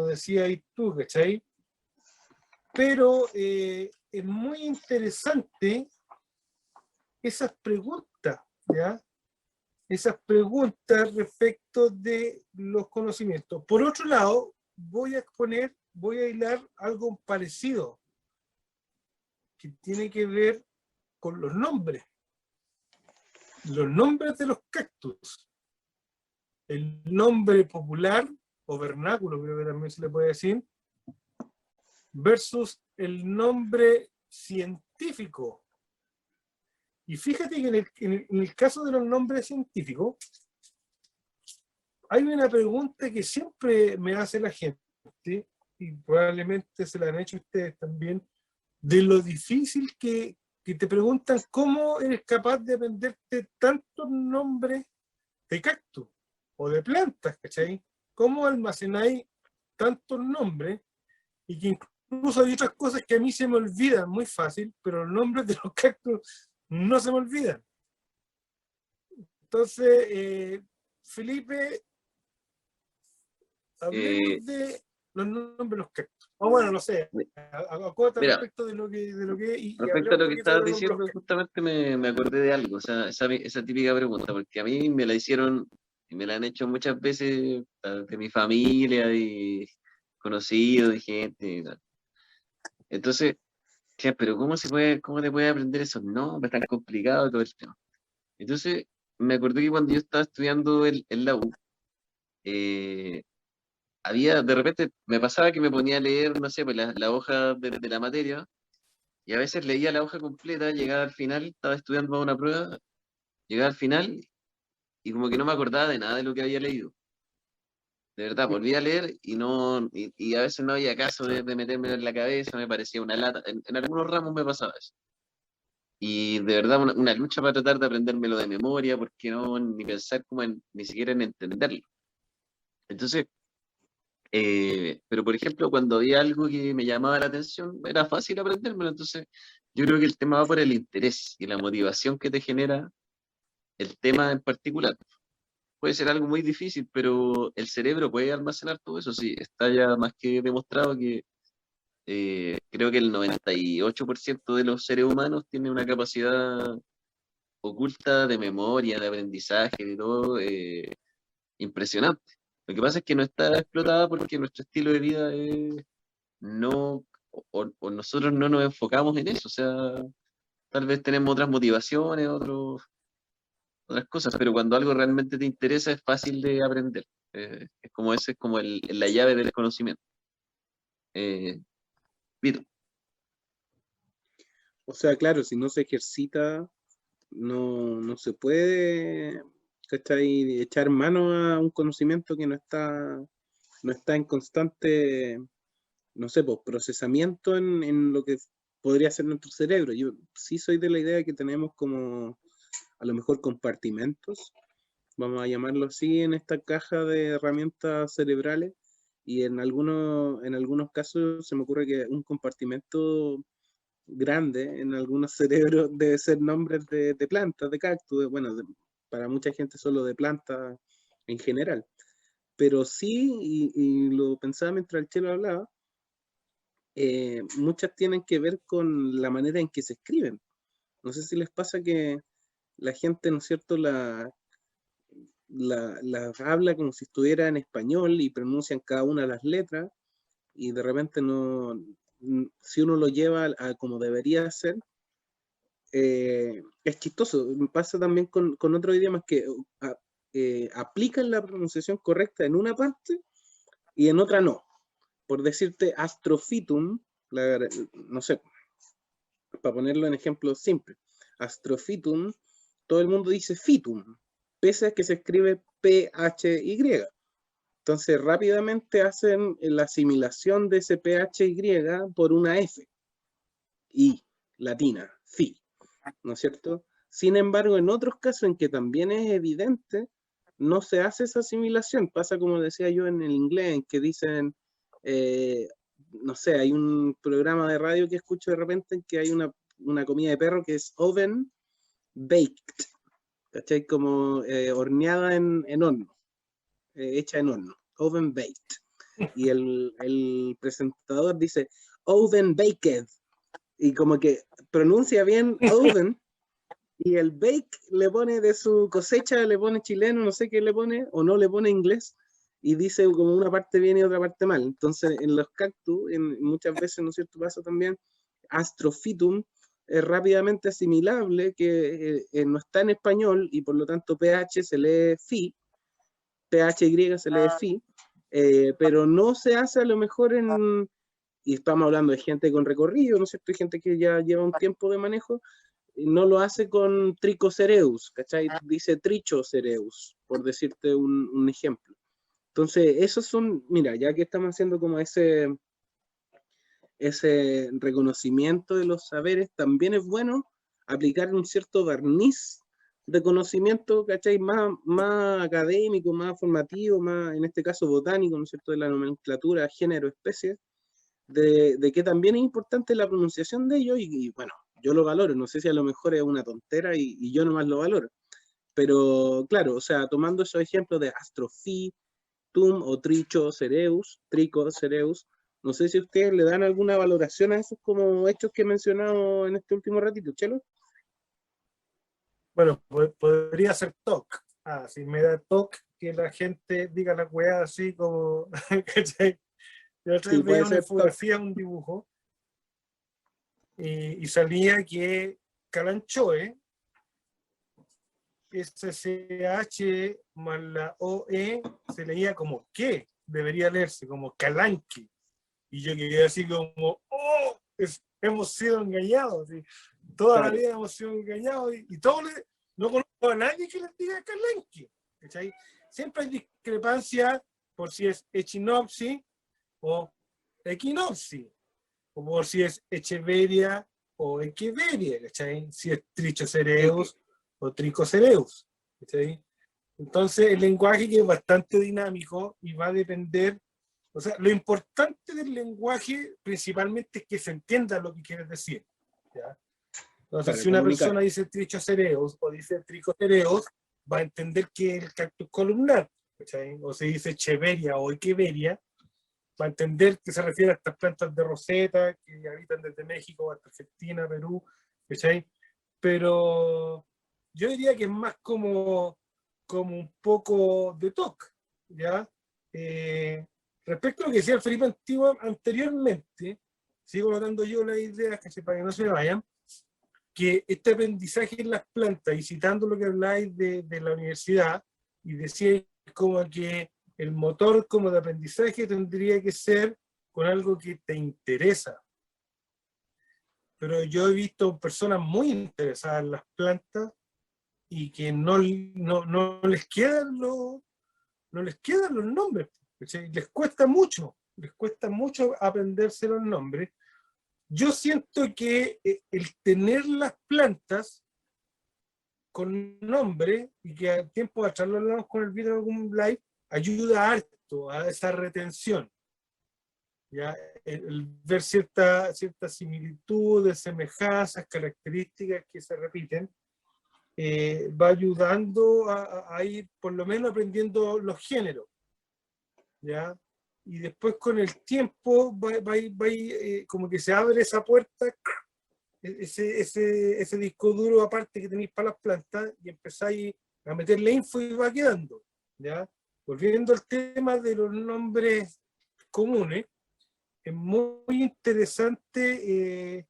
[SPEAKER 3] decías tú, ¿cachai? Pero es muy interesante esas preguntas, ¿ya? Esas preguntas respecto de los conocimientos. Por otro lado, voy a hilar algo parecido, que tiene que ver con los nombres de los cactus. El nombre popular, o vernáculo creo que también se le puede decir, versus el nombre científico. Y fíjate que en el caso de los nombres científicos, hay una pregunta que siempre me hace la gente, y probablemente se la han hecho ustedes también, de lo difícil que te preguntan cómo eres capaz de aprenderte tantos nombres de cactus o de plantas, ¿cachai? ¿Cómo almacenáis tantos nombres? Y que incluso hay otras cosas que a mí se me olvidan muy fácil, pero los nombres de los cactus no se me olvidan. Entonces, Felipe, hablemos de los nombres de los cactus. O bueno, no sé, acota respecto de lo que y
[SPEAKER 2] respecto a lo que estabas
[SPEAKER 3] de
[SPEAKER 2] diciendo, justamente me acordé de algo, o sea, esa típica pregunta, porque a mí me la hicieron y me la han hecho muchas veces de mi familia y conocidos y gente y tal. Entonces, pero cómo te puedes aprender esos nombres tan complicados y todo el tema? Entonces, me acordé que cuando yo estaba estudiando en la U, de repente me pasaba que me ponía a leer, no sé, pues la hoja de la materia, y a veces leía la hoja completa, llegaba al final, estaba estudiando para una prueba, llegaba al final y como que no me acordaba de nada de lo que había leído. De verdad, volví a leer y a veces no había caso de metérmelo en la cabeza, me parecía una lata. En algunos ramos me pasaba eso. Y de verdad, una lucha para tratar de aprendérmelo de memoria, porque no, ni pensar ni siquiera en entenderlo. Entonces, pero por ejemplo, cuando había algo que me llamaba la atención, era fácil aprendérmelo. Entonces, yo creo que el tema va por el interés y la motivación que te genera el tema en particular. Puede ser algo muy difícil, pero el cerebro puede almacenar todo eso. Sí, está ya más que demostrado que creo que el 98% de los seres humanos tiene una capacidad oculta de memoria, de aprendizaje, de todo, impresionante. Lo que pasa es que no está explotada porque nuestro estilo de vida no, o nosotros no nos enfocamos en eso. O sea, tal vez tenemos otras motivaciones, otras cosas, pero cuando algo realmente te interesa es fácil de aprender. Es como ese es como la llave del conocimiento. Vito,
[SPEAKER 1] O sea, claro, si no se ejercita, no se puede, ¿cachai? Echar mano a un conocimiento que no está en constante, no sé, pues, procesamiento en lo que podría ser nuestro cerebro. Yo sí soy de la idea de que tenemos como, a lo mejor, compartimentos, vamos a llamarlo así, en esta caja de herramientas cerebrales. Y en algunos casos se me ocurre que un compartimento grande en algunos cerebros debe ser nombres de plantas, de cactus, bueno, para mucha gente solo de plantas en general. Pero sí, y lo pensaba mientras el Chelo hablaba, muchas tienen que ver con la manera en que se escriben. No sé si les pasa que la gente, ¿no es cierto?, la habla como si estuviera en español y pronuncian cada una de las letras y de repente no, si uno lo lleva a como debería ser, es chistoso. Me pasa también con otros idiomas que aplican la pronunciación correcta en una parte y en otra no. Por decirte astrophytum, no sé, para ponerlo en ejemplo simple, astrophytum, todo el mundo dice fitum, pese a que se escribe PHY. Entonces rápidamente hacen la asimilación de ese PHY por una F, I, latina, fi, ¿no es cierto? Sin embargo, en otros casos en que también es evidente, no se hace esa asimilación. Pasa como decía yo en el inglés, en que dicen, eh, no sé, hay un programa de radio que escucho de repente en que hay una comida de perro que es oven baked, ¿cachai? Como horneada en horno, hecha en horno, oven baked. Y el presentador dice, oven baked, y como que pronuncia bien oven, y el bake le pone de su cosecha, le pone chileno, no sé qué le pone, o no le pone inglés, y dice como una parte bien y otra parte mal. Entonces, en los cactus, muchas veces, ¿no es cierto?, pasa también, astrophytum es rápidamente asimilable, que no está en español, y por lo tanto PH se lee fi, PHY se lee fi, pero no se hace a lo mejor y estamos hablando de gente con recorrido, ¿no es cierto?, gente que ya lleva un tiempo de manejo, no lo hace con Trichocereus, ¿cachai? Dice Trichocereus, por decirte un ejemplo. Entonces, esos son, mira, ya que estamos haciendo como ese reconocimiento de los saberes, también es bueno aplicar un cierto barniz de conocimiento, ¿cachai? Más académico, más formativo, más, en este caso, botánico, ¿no es cierto?, de la nomenclatura, género, especie, de que también es importante la pronunciación de ellos y bueno, yo lo valoro, no sé si a lo mejor es una tontera y yo nomás lo valoro, pero claro, o sea, tomando esos ejemplos de astrophytum o trichocereus, no sé si ustedes le dan alguna valoración a esos como hechos que he mencionado en este último ratito, Chelo.
[SPEAKER 3] Bueno, podría ser TOC. Si me da TOC que la gente diga la weá así como, ¿cachai? Yo otra
[SPEAKER 1] Sí,
[SPEAKER 3] vez veía
[SPEAKER 1] puede
[SPEAKER 3] una
[SPEAKER 1] ser top.
[SPEAKER 3] infografía, un dibujo, y salía que Calanchoe, SCH más la OE, se leía como que, debería leerse como Calanque. Y yo quedé así como, ¡oh! Hemos sido engañados. ¿Sí? Toda la
[SPEAKER 1] Claro,
[SPEAKER 3] vida hemos sido engañados y todos no conozco a nadie que les diga Calanque. ¿Cachai? Siempre hay discrepancia por si es Echinopsis o Equinopsis, o por si es Echeveria o Echeveria, ¿cachai? Si es Trichocereus o Trichocereus, ¿cachai? Entonces el lenguaje que es bastante dinámico y va a depender, o sea, lo importante del lenguaje principalmente es que se entienda lo que quieres decir, ¿ya? Entonces,
[SPEAKER 1] para
[SPEAKER 3] si una
[SPEAKER 1] comunicar.
[SPEAKER 3] persona dice trichocereus o dice tricocereus, va a entender que es el cactus columnar, ¿cachai? O si dice cheveria o echeveria, va a entender que se refiere a estas plantas de roseta que habitan desde México hasta Argentina, Perú, ¿cachai? Pero yo diría que es más como un poco de TOC, ¿ya? Respecto a lo que decía el Felipe Antigua anteriormente, sigo notando yo las ideas, para que no se me vayan. que este aprendizaje en las plantas, y citando lo que habláis de la universidad, y decíais como que el motor como de aprendizaje tendría que ser con algo que te interesa. Pero yo he visto personas muy interesadas en las plantas y que no les quedan los nombres. Les cuesta mucho aprenderse los nombres. Yo siento que el tener las plantas con nombre, y que a tiempo atrás lo hablamos con el video de algún live, ayuda harto a esa retención. ¿Ya? El ver ciertas similitudes, semejanzas, características que se repiten, va ayudando a ir por lo menos aprendiendo los géneros. ¿Ya? Y después con el tiempo como que se abre esa puerta, ese disco duro aparte que tenéis para las plantas, y empezáis a meterle info y va quedando. ¿Ya? Volviendo al tema de los nombres comunes, es muy interesante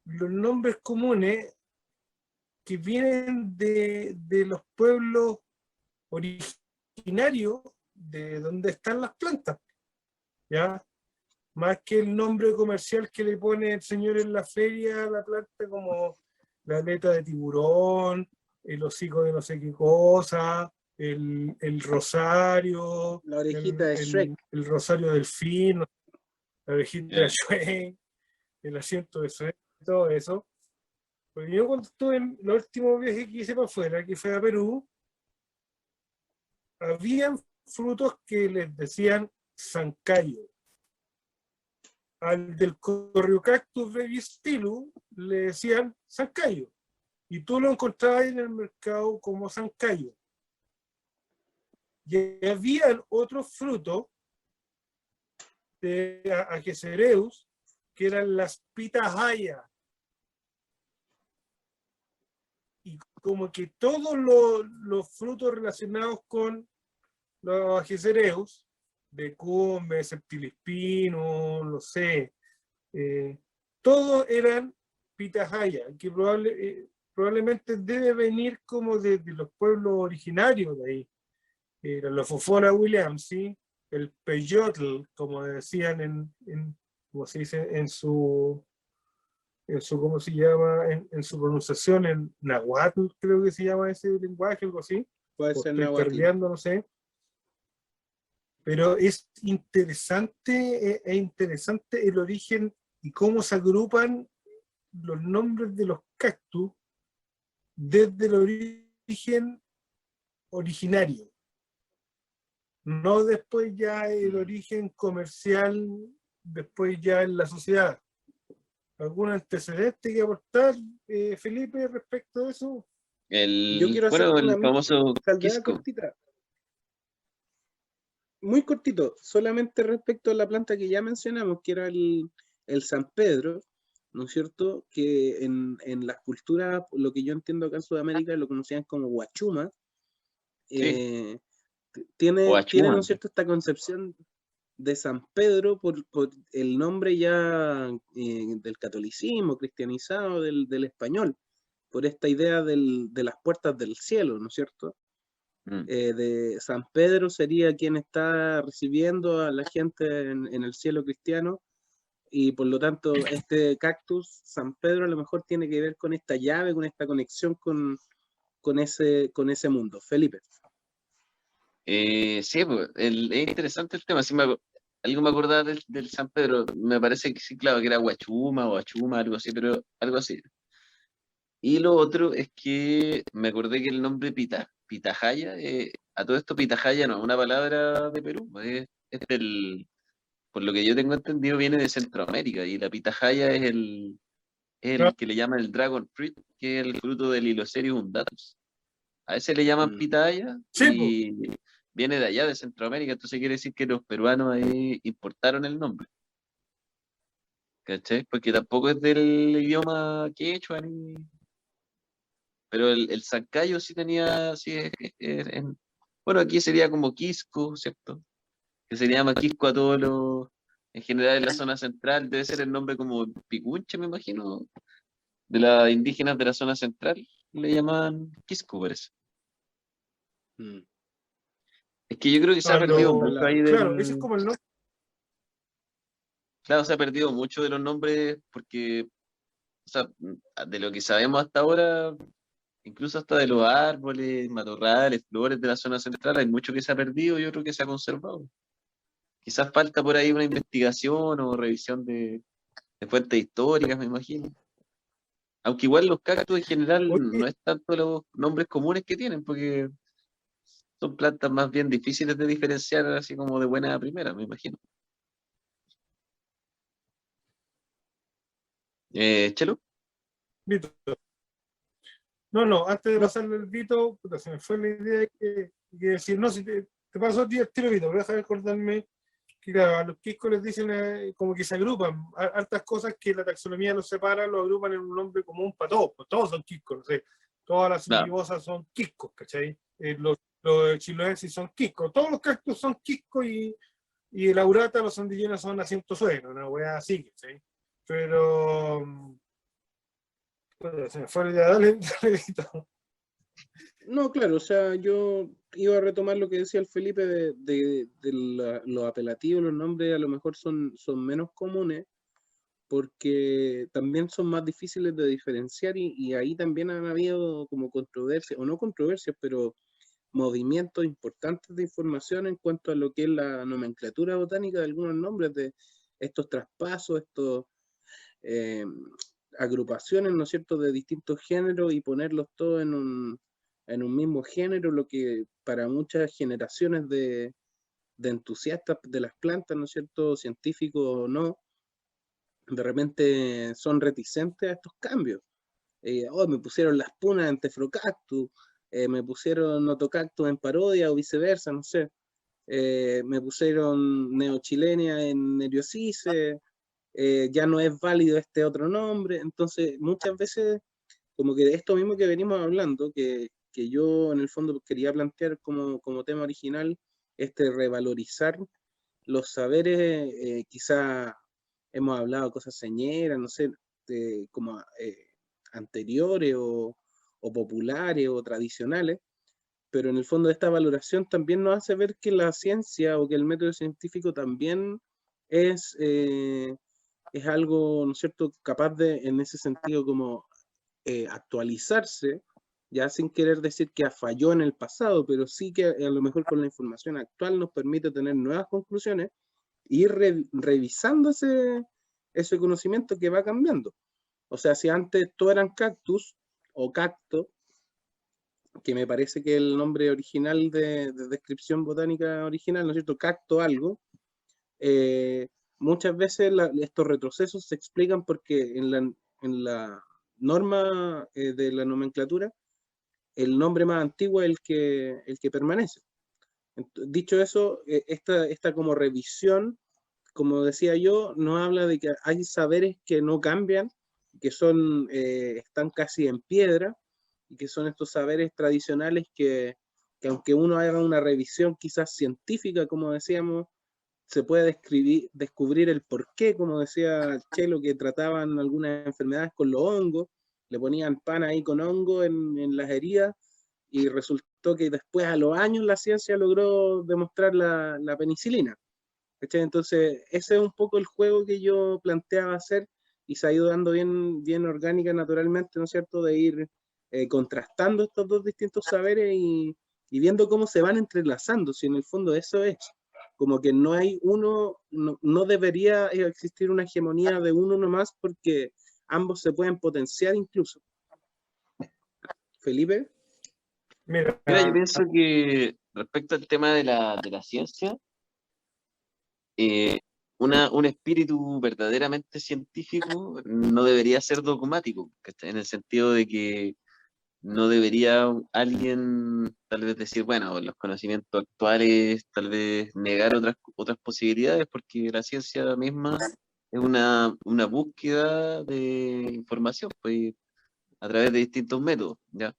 [SPEAKER 3] los nombres comunes que vienen de los pueblos originarios de donde están las plantas, ¿ya? Más que el nombre comercial que le pone el señor en la feria a la planta, como la aleta de tiburón, el hocico de no sé qué cosa, el rosario,
[SPEAKER 1] La orejita de Shrek.
[SPEAKER 3] el rosario delfín, la orejita de Shrek, el asiento de sueño, todo eso. Porque yo cuando estuve en el último viaje que hice para afuera, que fue a Perú, habían frutos que les decían zancayo. Al del Corriocactus brevistilus le decían zancayo. Y tú lo encontrabas en el mercado como zancayo. Y habían otros frutos de Agesereus que eran las pitahaya. Y como que todos los frutos relacionados con los Agesereus, Becumbe, Septilispino, no sé, todos eran pitahaya, que probablemente debe venir como de los pueblos originarios de ahí. La Fofora Williams, ¿sí? El peyotl, como decían como se dice, en su ¿cómo se llama? En su pronunciación, en Nahuatl, creo que se llama ese lenguaje, algo así.
[SPEAKER 1] Puede
[SPEAKER 3] O
[SPEAKER 1] ser
[SPEAKER 3] estoy
[SPEAKER 1] Nahuatl.
[SPEAKER 3] cargando, no sé. Pero es interesante el origen y cómo se agrupan los nombres de los cactus desde el origen originario. No después ya el origen comercial, después ya en la sociedad. ¿Algún antecedente que aportar, Felipe, respecto a eso?
[SPEAKER 1] Yo quiero hacer
[SPEAKER 2] Bueno,
[SPEAKER 1] una
[SPEAKER 2] el famoso
[SPEAKER 1] salvedad
[SPEAKER 2] quisco.
[SPEAKER 1] cortita. Muy cortito, solamente respecto a la planta que ya mencionamos, que era el San Pedro, ¿no es cierto? Que en las culturas, lo que yo entiendo acá en Sudamérica, lo conocían como guachuma.
[SPEAKER 2] Sí.
[SPEAKER 1] Tiene,
[SPEAKER 2] O
[SPEAKER 1] ¿no
[SPEAKER 2] achuma.
[SPEAKER 1] es cierto?, esta concepción de San Pedro por el nombre ya del catolicismo, cristianizado del español, por esta idea de las puertas del cielo, ¿no es cierto? De San Pedro sería quien está recibiendo a la gente en el cielo cristiano, y por lo tanto este cactus, San Pedro, a lo mejor tiene que ver con esta llave, con esta conexión con ese mundo. Felipe.
[SPEAKER 2] Sí, pues, es interesante el tema. Sí, algo me acordaba del San Pedro. Me parece que sí, claro, que era Huachuma o Achuma, algo así, pero algo así. Y lo otro es que me acordé que el nombre Pitahaya, a todo esto Pitahaya no es una palabra de Perú, por lo que yo tengo entendido, viene de Centroamérica, y la Pitahaya es el que le llaman el Dragon Fruit, que es el fruto del Hiloserius undatus. A ese le llaman pitahaya,
[SPEAKER 3] Sí,
[SPEAKER 2] y viene de allá, de Centroamérica, entonces quiere decir que los peruanos ahí importaron el nombre. ¿Cachai? Porque tampoco es del idioma quechua, pero el zancayo sí tenía, sí, bueno, aquí sería como Quisco, ¿cierto? Que se llama Quisco a todos los, en general en la zona central, debe ser el nombre como Picunche, me imagino, de las indígenas de la zona central, le llamaban Quisco, parece.
[SPEAKER 1] Mm.
[SPEAKER 2] Es que yo creo que se ha
[SPEAKER 3] A
[SPEAKER 2] perdido
[SPEAKER 3] lo-
[SPEAKER 2] mucho ahí
[SPEAKER 3] claro, ese es como el nombre.
[SPEAKER 2] Claro, se ha perdido mucho de los nombres porque, o sea, de lo que sabemos hasta ahora, incluso hasta de los árboles, matorrales, flores de la zona central, hay mucho que se ha perdido y otro que se ha conservado. Quizás falta por ahí una investigación o revisión de fuentes históricas, me imagino. Aunque igual los cactus en general
[SPEAKER 3] Oye,
[SPEAKER 2] no es tanto los nombres comunes que tienen, porque son plantas más bien difíciles de diferenciar así como de buena a primera, me imagino. Chelo,
[SPEAKER 3] Vito. No, no, antes de
[SPEAKER 1] No,
[SPEAKER 3] pasarle el Vito, puta, se me fue la idea que decir, no, si te paso a ti el tiro, Vito, pero déjame acordarme que claro, a los quiscos les dicen como que se agrupan, hartas cosas que la taxonomía los separa, los agrupan en un nombre común para todos, pues todos son quiscos, no sé, todas las
[SPEAKER 2] nada,
[SPEAKER 3] mimosas son quiscos, ¿cachai? Los chiloenses son quiscos, todos los cactus son quiscos y el aurata, los andillenos son asiento suelo, una weá así, ¿cachai? Pero se me fue la idea, dale, dale, Vito.
[SPEAKER 1] no, claro, o sea, yo iba a retomar lo que decía el Felipe los apelativos, los nombres a lo mejor son menos comunes porque también son más difíciles de diferenciar y ahí también han habido como controversias, o no controversias, pero movimientos importantes de información en cuanto a lo que es la nomenclatura botánica de algunos nombres de estos traspasos, estos eh, agrupaciones, ¿no es cierto?, de distintos géneros y ponerlos todos en un mismo género, lo que para muchas generaciones de entusiastas de las plantas, ¿no es cierto?, científicos o no, de repente son reticentes a estos cambios. Oh, me pusieron las punas en Tefrocactus, me pusieron Notocactus en parodia o viceversa, no sé. Me pusieron Neochilenia en Neriosis, ya no es válido este otro nombre. Entonces, muchas veces, como que de esto mismo que venimos hablando, que yo en el fondo quería plantear como tema original, este revalorizar los saberes, quizá hemos hablado cosas señeras, no sé, como anteriores o populares o tradicionales, pero en el fondo esta valoración también nos hace ver que la ciencia o que el método científico también es, eh, es algo, ¿no es cierto?, capaz de, en ese sentido, como actualizarse, ya sin querer decir que falló en el pasado, pero sí que a lo mejor con la información actual nos permite tener nuevas conclusiones e ir revisando ese conocimiento que va cambiando. O sea, si antes todo eran cactus o cacto, que me parece que el nombre original de descripción botánica original, ¿no es cierto? Cacto algo, eh, muchas veces estos retrocesos se explican porque en la norma de la nomenclatura, el nombre más antiguo es el que permanece. Dicho eso, esta como revisión, como decía yo, no habla de que hay saberes que no cambian, que están casi en piedra, y que son estos saberes tradicionales que aunque uno haga una revisión quizás científica, como decíamos, se puede descubrir el porqué, como decía Chelo, que trataban algunas enfermedades con los hongos, le ponían pan ahí con hongo en las heridas, y resultó que después a los años la ciencia logró demostrar la penicilina. ¿Cachai? Entonces, ese es un poco el juego que yo planteaba hacer y se ha ido dando bien, bien orgánica naturalmente, ¿no es cierto?, de ir contrastando estos dos distintos saberes y viendo cómo se van entrelazando, si en el fondo eso es, como que no hay uno, no debería existir una hegemonía de uno nomás porque ambos se pueden potenciar incluso. Felipe.
[SPEAKER 3] Mira,
[SPEAKER 2] mira, yo pienso que respecto al tema de la ciencia, eh, un espíritu verdaderamente científico no debería ser dogmático, ¿cachai? En el sentido de que no debería alguien tal vez decir, bueno, los conocimientos actuales, tal vez negar otras posibilidades, porque la ciencia misma es una búsqueda de información, pues, a través de distintos métodos, ¿ya?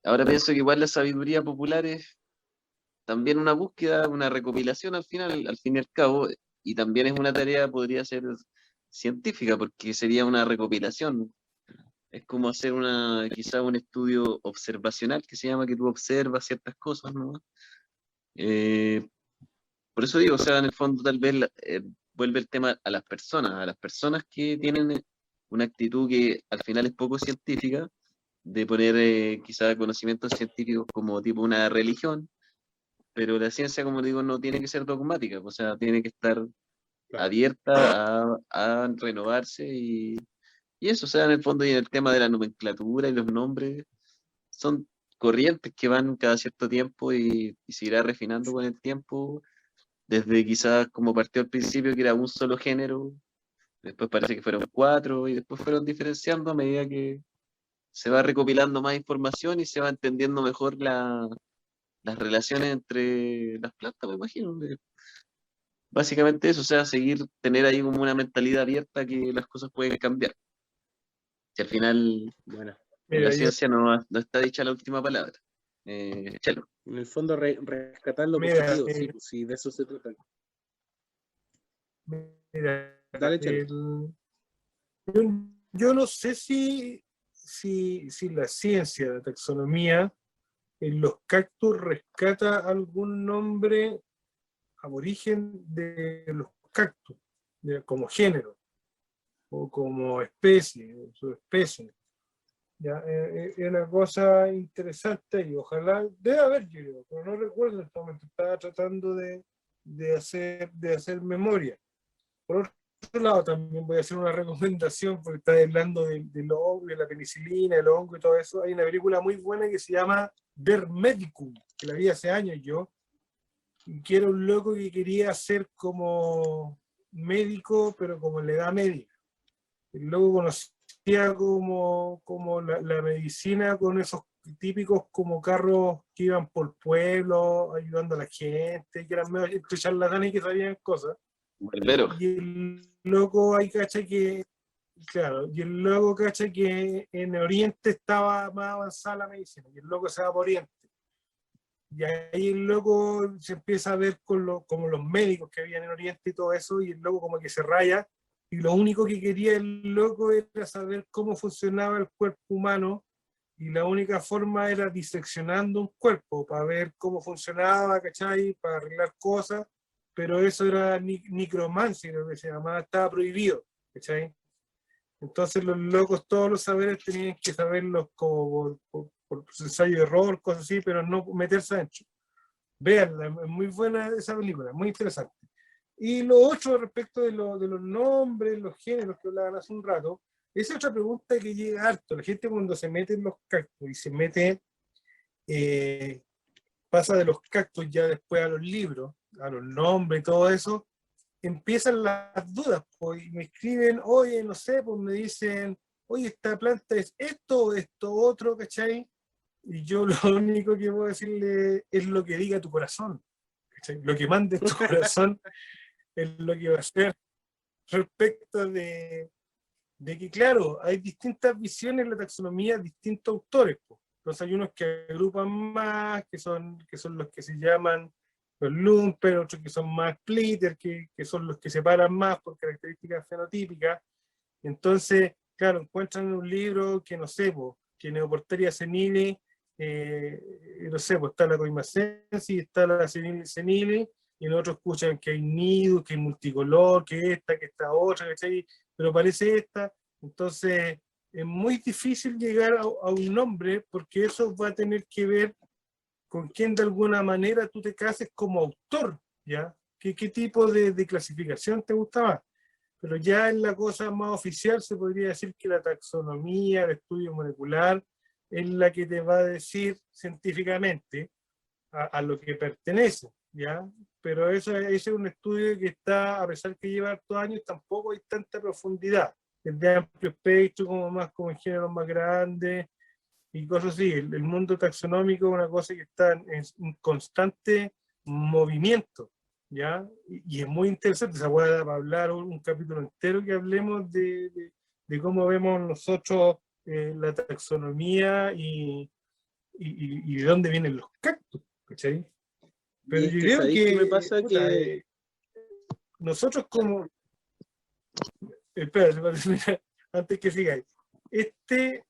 [SPEAKER 2] Ahora pienso que igual la sabiduría popular es también una búsqueda, una recopilación al fin y al cabo, y también es una tarea, podría ser científica, porque sería una recopilación. Es como hacer quizá un estudio observacional que se llama, que tú observas ciertas cosas, ¿no? Eh, por eso digo, o sea, en el fondo tal vez vuelve el tema a las personas que tienen una actitud que al final es poco científica, de poner quizá conocimientos científicos como tipo una religión, pero la ciencia, como digo, no tiene que ser dogmática, o sea, tiene que estar
[SPEAKER 1] Claro.
[SPEAKER 2] abierta a renovarse y eso, o sea, en el fondo y en el tema de la nomenclatura y los nombres, son corrientes que van cada cierto tiempo y se irá refinando con el tiempo, desde quizás como partió al principio, que era un solo género, después parece que fueron 4 y después fueron diferenciando a medida que se va recopilando más información y se va entendiendo mejor las relaciones entre las plantas, me imagino. Básicamente eso, o sea, tener ahí como una mentalidad abierta que las cosas pueden cambiar. Si al final
[SPEAKER 1] Bueno,
[SPEAKER 2] en la
[SPEAKER 3] Mira,
[SPEAKER 2] ciencia no está dicha la última palabra. Chelo.
[SPEAKER 1] en el fondo rescatar lo
[SPEAKER 3] mira,
[SPEAKER 1] positivo, sí, pues sí, de eso se trata.
[SPEAKER 3] mira,
[SPEAKER 1] Dale, Chelo.
[SPEAKER 3] yo, yo no sé si la ciencia, la taxonomía, en los cactus rescata algún nombre aborigen de los cactus, como género o como especie, o subespecie. Ya, es una cosa interesante y ojalá, debe haber, yo creo, pero no recuerdo en este momento, estaba tratando de hacer memoria. Por otro lado, también voy a hacer una recomendación, porque está hablando de los hongos, de la penicilina, del hongo y todo eso. Hay una película muy buena que se llama Der Medicum, que la vi hace años yo, y que era un loco que quería ser como médico, pero como en la edad media. El loco conocía como la medicina con esos típicos como carros que iban por pueblo, ayudando a la gente, que eran medio charlatanes y que sabían cosas.
[SPEAKER 2] Barbero.
[SPEAKER 3] Y el loco ahí cacha que, claro, y el loco cacha que en Oriente estaba más avanzada la medicina, y el loco se va por Oriente. Y ahí el loco se empieza a ver como los médicos que habían en Oriente y todo eso, y el loco como que se raya, y lo único que quería el loco era saber cómo funcionaba el cuerpo humano, y la única forma era diseccionando un cuerpo para ver cómo funcionaba, ¿cachai? Para arreglar cosas, pero eso era necromancia, lo que se llamaba, estaba prohibido, ¿cachai? Entonces los locos, todos los saberes tenían que saberlos como por ensayo de error, cosas así, pero no meterse adentro. Veanla, es muy buena esa película, muy interesante. Y lo otro respecto de los nombres, los géneros que hablaban hace un rato, esa es otra pregunta que llega harto. La gente cuando se mete en los cactus y se mete, pasa de los cactus ya después a los libros, a los nombres y todo eso, empiezan las dudas, pues, y me escriben, oye, no sé, pues me dicen, oye, esta planta es esto, esto, otro, ¿cachai? Y yo lo único que puedo decirle es lo que diga tu corazón, ¿cachai? Lo que mande tu corazón es lo que va a ser respecto de que, claro, hay distintas visiones en la taxonomía, distintos autores, pues. Entonces hay unos que agrupan más, que son los que se llaman los lumper, otros que son más splitter, que son los que separan más por características fenotípicas. Entonces, claro, encuentran en un libro que no sé, que Neoporteria senile, no sé, está la Coimacensis, está la senile, y en otros escuchan que hay nido, que hay multicolor, que esta otra, ¿cachai? Pero parece esta. Entonces, es muy difícil llegar a un nombre porque eso va a tener que ver con quién de alguna manera tú te cases como autor, ¿ya? ¿Qué tipo de clasificación te gusta más? Pero ya en la cosa más oficial se podría decir que la taxonomía, el estudio molecular, es la que te va a decir científicamente a lo que pertenece, ¿ya? Pero ese es un estudio que está, a pesar que lleva hartos años, tampoco hay tanta profundidad. Es de amplio espectro, como más como en géneros más grandes y cosas así. El mundo taxonómico es una cosa que está en constante movimiento, ¿ya? Y es muy interesante, se puede hablar un capítulo entero que hablemos de cómo vemos nosotros la taxonomía y de dónde vienen los cactus, ¿cachai?
[SPEAKER 1] Y
[SPEAKER 3] Pero
[SPEAKER 1] es
[SPEAKER 3] yo
[SPEAKER 1] que,
[SPEAKER 3] creo
[SPEAKER 1] ¿sabéis qué me
[SPEAKER 3] que,
[SPEAKER 1] pasa?
[SPEAKER 3] puta,
[SPEAKER 1] Que
[SPEAKER 3] nosotros como... Espera, antes que sigáis. este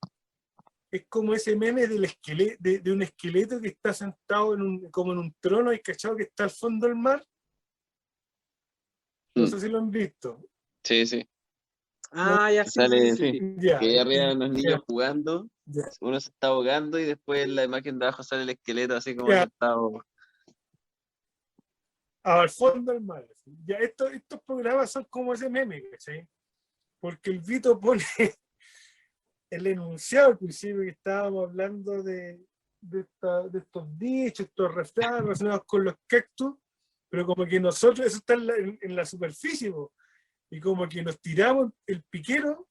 [SPEAKER 3] es como ese meme del esqueleto, de un esqueleto que está sentado como en un trono y cachado que está al fondo del mar. No sé si lo han visto.
[SPEAKER 2] Sí, sí.
[SPEAKER 1] Ya
[SPEAKER 2] Que
[SPEAKER 1] sí, sí,
[SPEAKER 2] sale,
[SPEAKER 1] sí,
[SPEAKER 2] sí.
[SPEAKER 1] sí.
[SPEAKER 3] Ya,
[SPEAKER 2] Que ahí arriba hay unos
[SPEAKER 3] ya,
[SPEAKER 2] niños jugando,
[SPEAKER 3] ya,
[SPEAKER 2] uno se está ahogando y después en la imagen de abajo sale el esqueleto así como
[SPEAKER 3] ya,
[SPEAKER 2] sentado.
[SPEAKER 3] al fondo del mar. Ya, estos programas son como ese meme, ¿sí? Porque el Vito pone el enunciado al principio que estábamos hablando de estos dichos, estos refranes relacionados con los cactus, pero como que nosotros, eso está en la superficie, po, y como que nos tiramos el piquero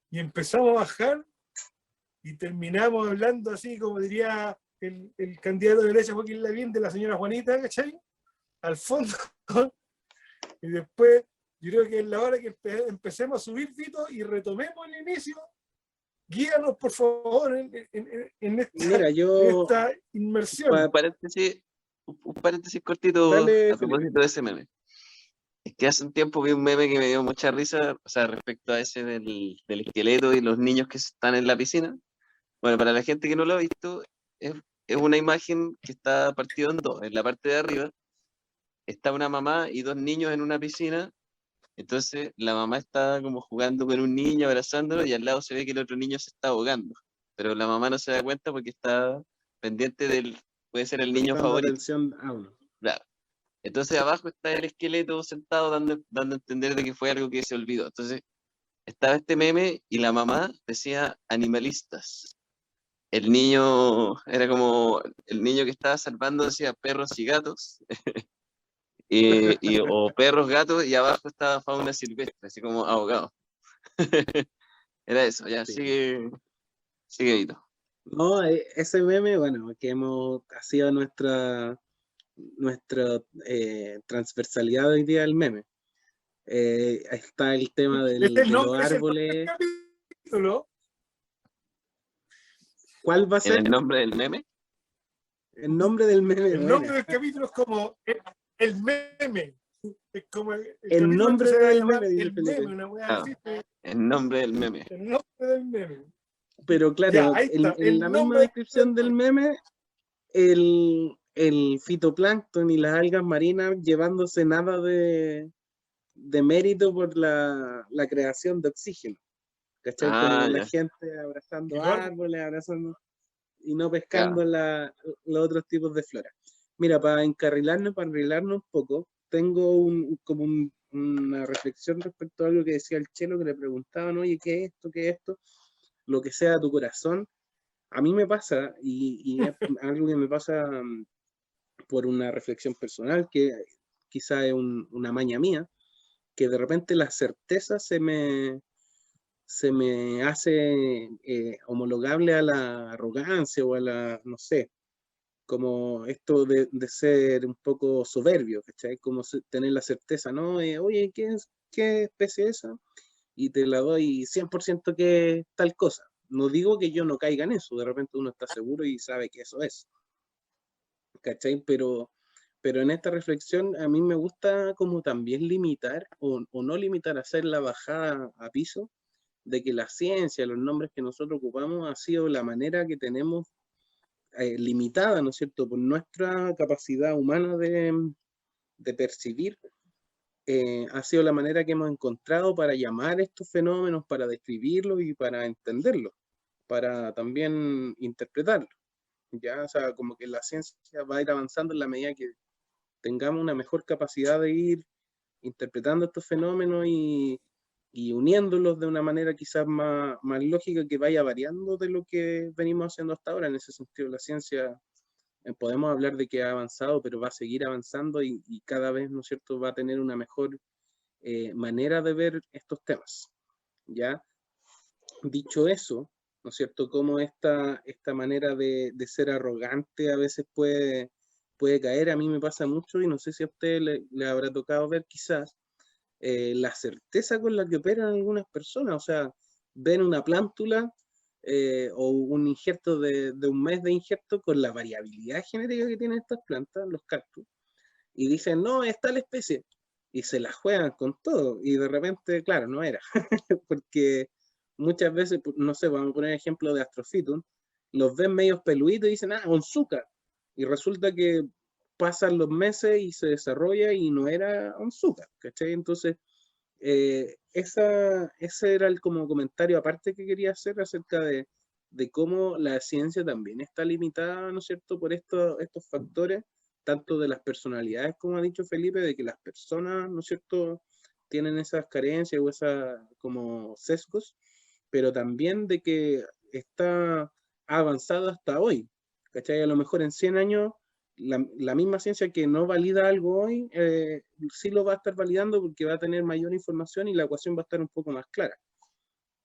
[SPEAKER 3] y empezamos a bajar y terminamos hablando así, como diría el candidato de derecha Joaquín Lavín, de la señora Juanita, ¿cachai? Al fondo. Y después, yo creo que es la hora que empecemos a subir, Vito, y retomemos el inicio. Guíanos, por favor, en
[SPEAKER 1] Mira, yo,
[SPEAKER 3] esta inmersión.
[SPEAKER 2] Un paréntesis cortito
[SPEAKER 1] dale,
[SPEAKER 2] a
[SPEAKER 1] Felipe.
[SPEAKER 2] propósito de ese meme. Es que hace un tiempo vi un meme que me dio mucha risa, o sea, respecto a ese del esqueleto y los niños que están en la piscina. Bueno, para la gente que no lo ha visto, es, es una imagen que está partida en dos. En la parte de arriba está una mamá y dos niños en una piscina. Entonces la mamá está como jugando con un niño, abrazándolo, y al lado se ve que el otro niño se está ahogando. Pero la mamá no se da cuenta porque está pendiente puede ser el niño
[SPEAKER 1] Prestando
[SPEAKER 2] favorito.
[SPEAKER 1] atención a uno.
[SPEAKER 2] Claro. Entonces abajo está el esqueleto sentado dando a entender de que fue algo que se olvidó. Entonces estaba este meme y la mamá decía animalistas. El niño era como el niño que estaba salvando decía perros y gatos, o perros, gatos, y abajo estaba fauna silvestre, así como ahogado. Era eso, ya,
[SPEAKER 1] Sí.
[SPEAKER 2] sigue Vito.
[SPEAKER 1] No, ese meme, bueno, que ha sido nuestra transversalidad hoy día del meme. Está el tema de los
[SPEAKER 3] Es el nombre del
[SPEAKER 1] árboles.
[SPEAKER 3] capítulo.
[SPEAKER 1] ¿Cuál va a
[SPEAKER 2] En
[SPEAKER 1] ser?
[SPEAKER 2] el nombre del meme,
[SPEAKER 1] El nombre del meme.
[SPEAKER 3] El
[SPEAKER 1] Bueno,
[SPEAKER 3] nombre del capítulo es como el meme. Es como el
[SPEAKER 1] el
[SPEAKER 3] capítulo este
[SPEAKER 1] nombre
[SPEAKER 3] se va a
[SPEAKER 1] del
[SPEAKER 3] llamar
[SPEAKER 1] meme, dice
[SPEAKER 3] El
[SPEAKER 1] Felipe.
[SPEAKER 3] Meme, una wea
[SPEAKER 2] claro,
[SPEAKER 3] así.
[SPEAKER 2] el nombre del meme.
[SPEAKER 3] El nombre del meme.
[SPEAKER 1] Pero
[SPEAKER 3] Ya,
[SPEAKER 1] claro,
[SPEAKER 3] ahí está.
[SPEAKER 1] en la
[SPEAKER 3] El
[SPEAKER 1] misma
[SPEAKER 3] nombre
[SPEAKER 1] descripción
[SPEAKER 3] del
[SPEAKER 1] del
[SPEAKER 3] meme.
[SPEAKER 1] meme, el fitoplancton y las algas marinas llevándose nada de mérito por la creación de oxígeno. ¿Cachai? Como
[SPEAKER 2] Ah,
[SPEAKER 1] la
[SPEAKER 2] ya,
[SPEAKER 1] gente abrazando
[SPEAKER 3] Igual,
[SPEAKER 1] árboles, abrazando y no
[SPEAKER 2] claro.
[SPEAKER 1] pescando los otros tipos de flora. Mira, para encarrilarnos un poco, tengo una reflexión respecto a algo que decía el Chelo, que le preguntaban, oye, ¿qué es esto? ¿Qué es esto? Lo que sea tu corazón. A mí me pasa, y es algo que me pasa por una reflexión personal, que quizá es una maña mía, que de repente la certeza se me hace homologable a la arrogancia o a la, no sé, como esto de ser un poco soberbio, ¿cachai? Como tener la certeza, ¿no? Oye, ¿qué especie es esa? Y te la doy 100% que es tal cosa. No digo que yo no caiga en eso, de repente uno está seguro y sabe que eso es, ¿cachai? Pero en esta reflexión a mí me gusta como también limitar o no limitar, hacer la bajada a piso de que la ciencia, los nombres que nosotros ocupamos, ha sido la manera que tenemos limitada, ¿no es cierto?, por nuestra capacidad humana de percibir, ha sido la manera que hemos encontrado para llamar estos fenómenos, para describirlos y para entenderlos, para también interpretarlos. Ya, o sea, como que la ciencia va a ir avanzando en la medida que tengamos una mejor capacidad de ir interpretando estos fenómenos y uniéndolos de una manera quizás más lógica, que vaya variando de lo que venimos haciendo hasta ahora. En ese sentido, la ciencia, podemos hablar de que ha avanzado, pero va a seguir avanzando y cada vez, ¿no es cierto?, va a tener una mejor manera de ver estos temas. ¿Ya? Dicho eso, ¿no es cierto?, cómo esta manera de ser arrogante a veces puede caer. A mí me pasa mucho, y no sé si a usted le habrá tocado ver quizás, la certeza con la que operan algunas personas. O sea, ven una plántula o un injerto de un mes de injerto con la variabilidad genética que tienen estas plantas, los cactus, y dicen, no, es tal especie, y se la juegan con todo, y de repente, claro, no era, porque muchas veces, no sé, vamos a poner ejemplo de Astrophytum, los ven medios peluditos y dicen, Onzuka. Y resulta que pasan los meses y se desarrolla y no era Onzuka, ¿cachai? Entonces, ese era el como comentario aparte que quería hacer acerca de cómo la ciencia también está limitada, ¿no es cierto?, por estos factores, tanto de las personalidades, como ha dicho Felipe, de que las personas, ¿no es cierto?, tienen esas carencias o esas como sesgos, pero también de que ha avanzado hasta hoy, ¿cachai? A lo mejor en 100 años la misma ciencia que no valida algo hoy, sí lo va a estar validando porque va a tener mayor información y la ecuación va a estar un poco más clara,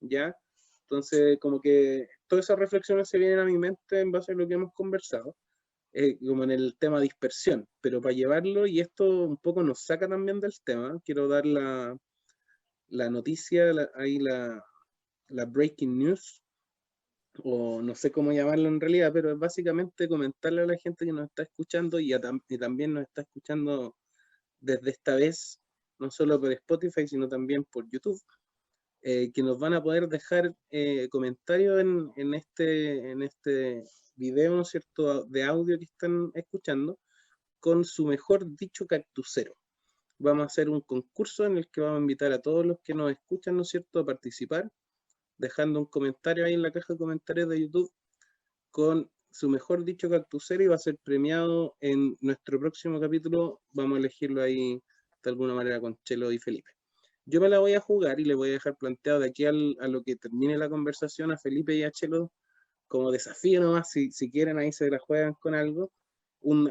[SPEAKER 1] ¿ya? Entonces, como que todas esas reflexiones se vienen a mi mente en base a lo que hemos conversado, como en el tema dispersión, pero para llevarlo, y esto un poco nos saca también del tema, quiero dar la noticia, la breaking news, o no sé cómo llamarlo en realidad, pero es básicamente comentarle a la gente que nos está escuchando y también nos está escuchando desde esta vez, no solo por Spotify, sino también por YouTube, que nos van a poder dejar comentarios en este video, ¿no es cierto?, de audio que están escuchando, con su mejor dicho cactusero. Vamos a hacer un concurso en el que vamos a invitar a todos los que nos escuchan, ¿no es cierto?, a participar, dejando un comentario ahí en la caja de comentarios de YouTube con su mejor dicho cactusero, y va a ser premiado en nuestro próximo capítulo. Vamos a elegirlo ahí de alguna manera con Chelo y Felipe. Yo me la voy a jugar y le voy a dejar planteado de aquí a lo que termine la conversación a Felipe y a Chelo como desafío nomás, si quieren ahí se la juegan con algo,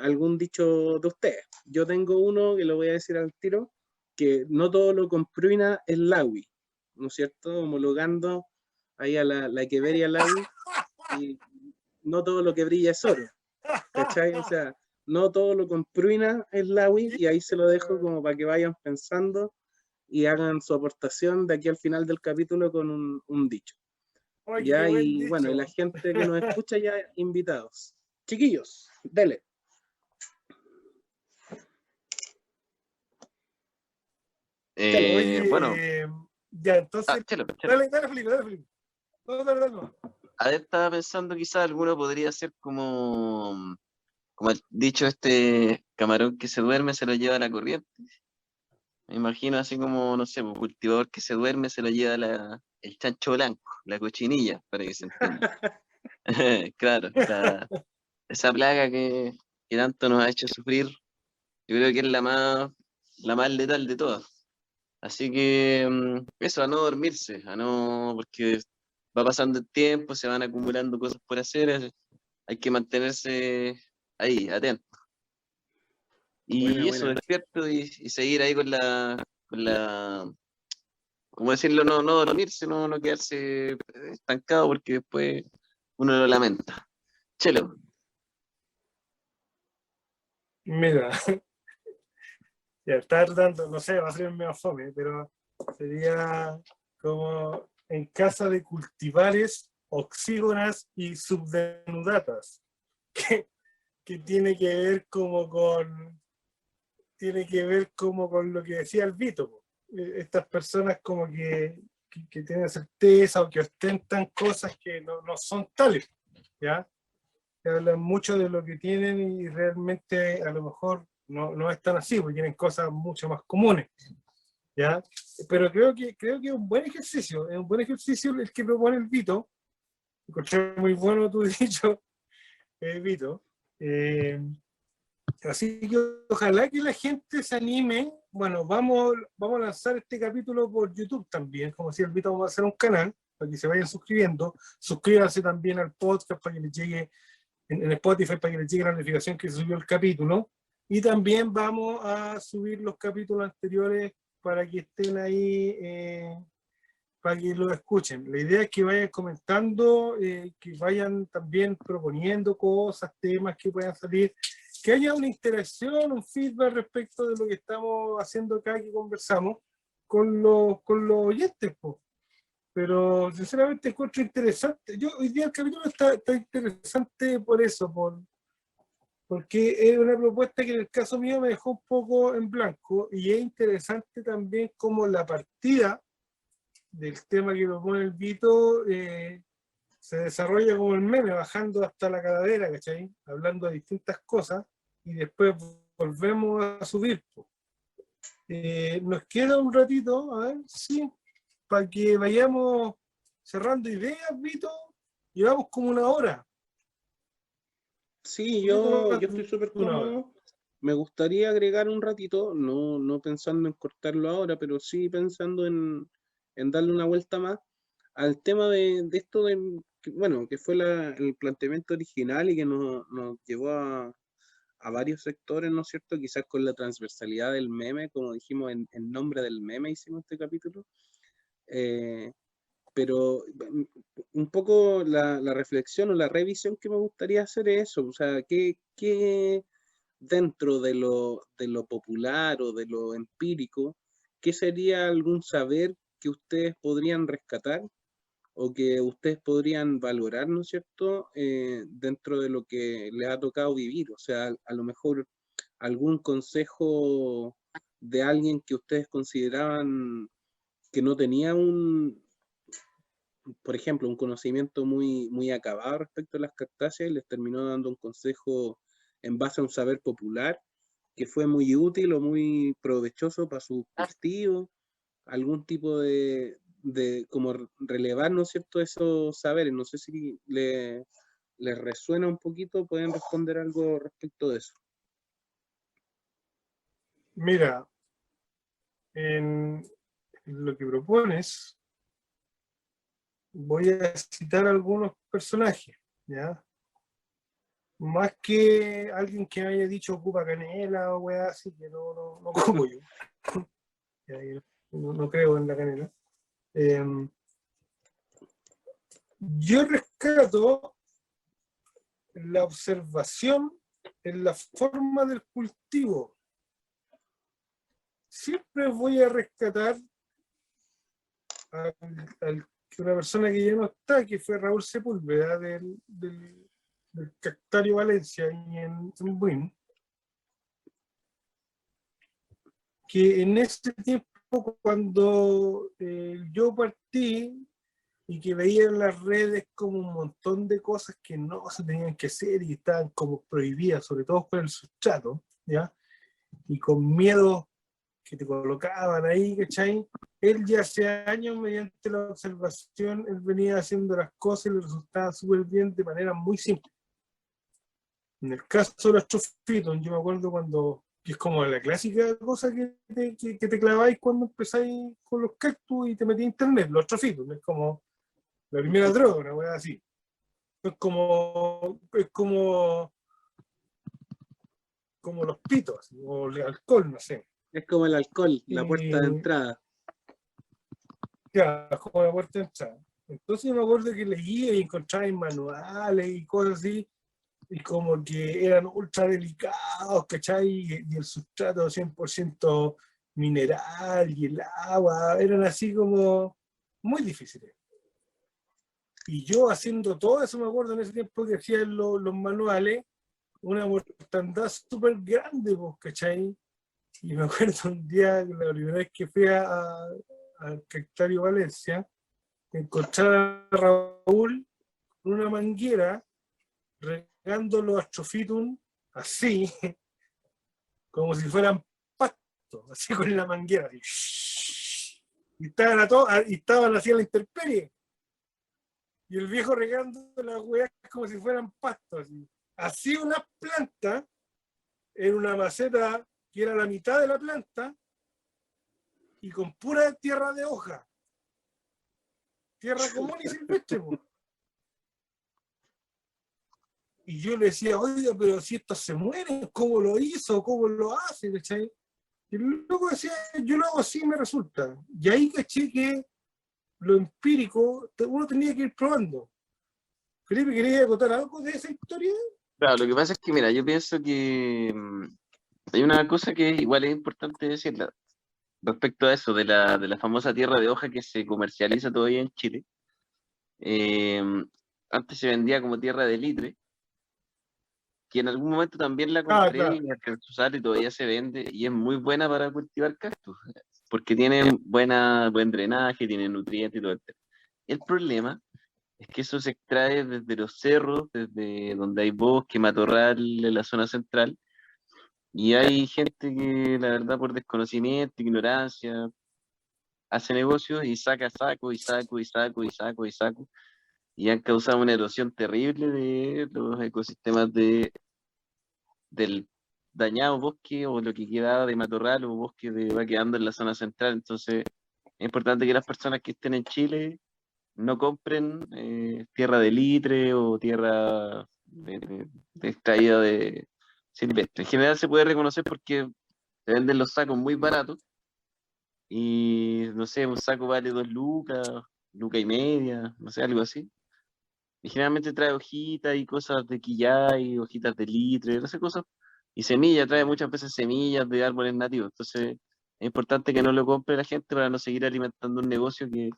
[SPEAKER 1] algún dicho de ustedes. Yo tengo uno que lo voy a decir al tiro, que no todo lo compruina es Lawi, ¿no es cierto? Homologando ahí a la que vería Lawi, y no todo lo que brilla es oro, ¿cachai? O sea, no todo lo compruina es Lawi, y ahí se lo dejo como para que vayan pensando y hagan su aportación de aquí al final del capítulo con un dicho.
[SPEAKER 3] Oye, qué
[SPEAKER 1] Ya,
[SPEAKER 3] buen
[SPEAKER 1] y bueno, y la
[SPEAKER 3] dicho.
[SPEAKER 1] gente que nos escucha ya invitados. Chiquillos, dele.
[SPEAKER 2] Bueno,
[SPEAKER 3] Oye, ya, entonces,
[SPEAKER 2] chelo.
[SPEAKER 3] dale, Felipe, dale, Felipe. No, dale.
[SPEAKER 2] A ver, estaba pensando quizás alguno podría ser como el dicho este camarón que se duerme se lo lleva la corriente. Me imagino así como, no sé, un cultivador que se duerme se lo lleva el chancho blanco, la cochinilla, para que se entienda. Claro, esa plaga que tanto nos ha hecho sufrir, yo creo que es la más letal de todas. Así que eso, a no dormirse, porque va pasando el tiempo, se van acumulando cosas por hacer, hay que mantenerse ahí, atento.
[SPEAKER 1] Buena,
[SPEAKER 2] Y eso,
[SPEAKER 1] buena.
[SPEAKER 2] despierto y seguir ahí con la, ¿cómo decirlo? No dormirse, no quedarse estancado porque después uno lo lamenta. Chelo.
[SPEAKER 3] Mira, ya está tratando, no sé, va a ser medio fome, pero sería como en casa de cultivares, oxígonas y subdenudatas, que, que tiene que ver como con lo que decía el Vito, po. Estas personas como que tienen certeza o que ostentan cosas que no son tales, ¿ya? Que hablan mucho de lo que tienen y realmente a lo mejor no es tan así, porque tienen cosas mucho más comunes, ¿ya? Pero creo que es un buen ejercicio el que propone el Vito. Encontré muy bueno tu dicho, Vito. Así que ojalá que la gente se anime. Bueno, vamos a lanzar este capítulo por YouTube también, como si el Vito, vamos a hacer un canal para que se vayan suscribiendo. Suscríbanse también al podcast para que les llegue en Spotify, para que les llegue la notificación que se subió el capítulo. Y también vamos a subir los capítulos anteriores para que estén ahí, para que lo escuchen. La idea es que vayan comentando, que vayan también proponiendo cosas, temas que puedan salir, que haya una interacción, un feedback respecto de lo que estamos haciendo acá, que conversamos con los oyentes, po. Pero sinceramente encuentro interesante. Yo hoy día el capítulo está interesante por eso, porque es una propuesta que en el caso mío me dejó un poco en blanco, y es interesante también como la partida del tema que propone el Vito se desarrolla como el meme, bajando hasta la calavera, ¿cachai? Hablando de distintas cosas y después volvemos a subir. Nos queda un ratito, a ver, sí, para que vayamos cerrando ideas, Vito. Llevamos como una hora.
[SPEAKER 1] Sí, yo estoy súper cómodo. Me gustaría agregar un ratito, no pensando en cortarlo ahora, pero sí pensando en darle una vuelta más al tema de esto bueno, que fue el planteamiento original y que nos llevó a varios sectores, ¿no es cierto? Quizás con la transversalidad del meme, como dijimos, en nombre del meme hicimos este capítulo. Pero un poco la reflexión o la revisión que me gustaría hacer es eso, o sea, ¿qué dentro de lo popular o de lo empírico, qué sería algún saber que ustedes podrían rescatar o que ustedes podrían valorar, ¿no es cierto?, dentro de lo que les ha tocado vivir? O sea, a lo mejor algún consejo de alguien que ustedes consideraban que no tenía por ejemplo, un conocimiento muy acabado respecto a las cactáceas y les terminó dando un consejo en base a un saber popular que fue muy útil o muy provechoso para su cultivo, algún tipo de como relevar, ¿no es cierto?, esos saberes. No sé si les resuena un poquito, pueden responder algo respecto de eso.
[SPEAKER 3] Mira, en lo que propones, voy a citar algunos personajes, ¿ya? Más que alguien que me haya dicho ocupa canela o weá así, que no como yo. No creo en la canela. Yo rescato la observación en la forma del cultivo. Siempre voy a rescatar a una persona que ya no está, que fue Raúl Sepúlveda del Cactario Valencia y en Buin, que en ese tiempo cuando yo partí y que veía en las redes como un montón de cosas que no se tenían que hacer y estaban como prohibidas, sobre todo con el sustrato, ¿ya? Y con miedo que te colocaban ahí, ¿cachai? Él ya hace años, mediante la observación, él venía haciendo las cosas y le resultaba súper bien de manera muy simple. En el caso de los trofitos, yo me acuerdo cuando, que es como la clásica cosa que te claváis cuando empezáis con los cactus y te metí a internet, los trofitos, es como la primera droga, una wea así. Es como los pitos, o el alcohol, no sé.
[SPEAKER 1] Es como el alcohol, la puerta de entrada.
[SPEAKER 3] Ya, como la puerta de entrada. Entonces yo me acuerdo que leía y encontraba en manuales y cosas así, y como que eran ultra delicados, ¿cachai? Y el sustrato 100% mineral y el agua, eran así como muy difíciles. Y yo haciendo todo eso, me acuerdo en ese tiempo que hacía los manuales, una mortandad súper grande, pues, ¿cachai? Y me acuerdo un día, la primera vez que fui al Cactario Valencia, encontrar a Raúl con una manguera regando los astrofitum así, como si fueran pastos, así con la manguera. Así. Y estaban así a la intemperie. Y el viejo regando las weas como si fueran pastos. Así una planta en una maceta que era la mitad de la planta y con pura tierra de hoja. Tierra común y silvestre. Y yo le decía, oiga, pero si estos se mueren, ¿cómo lo hizo? ¿Cómo lo hace? ¿Cachai? Y luego decía, yo lo hago así, me resulta. Y ahí caché que lo empírico uno tenía que ir probando. Felipe, ¿querías acotar algo de esa historia?
[SPEAKER 2] Claro, lo que pasa es que, mira, yo pienso que hay una cosa que igual es importante decirla respecto a eso, de la famosa tierra de hoja que se comercializa todavía en Chile. Eh, Antes se vendía como tierra de litre, que en algún momento también la compré
[SPEAKER 3] Claro.
[SPEAKER 2] y me alcanzó a usar y todavía se vende y es muy buena para cultivar cactus. porque tienen buen drenaje, tienen nutrientes y todo el tema. El problema es que eso se extrae desde los cerros, desde donde hay bosque, matorral en la zona central, y hay gente que, la verdad, por desconocimiento, ignorancia, hace negocios y saca saco y saco y saco y saco y saco, y han causado una erosión terrible de los ecosistemas del dañado bosque o lo que queda de matorral o bosque que va quedando en la zona central. Entonces, es importante que las personas que estén en Chile no compren tierra de litre o tierra de extraída de silvestre. En general se puede reconocer porque te venden los sacos muy baratos y, no sé, un saco vale 2 lucas, luca y media, no sé, algo así. Y generalmente trae hojitas y cosas de quillay, hojitas de litre, no sé, cosas. Y semillas, trae muchas veces semillas de árboles nativos. Entonces, es importante que no lo compre la gente para no seguir alimentando un negocio que,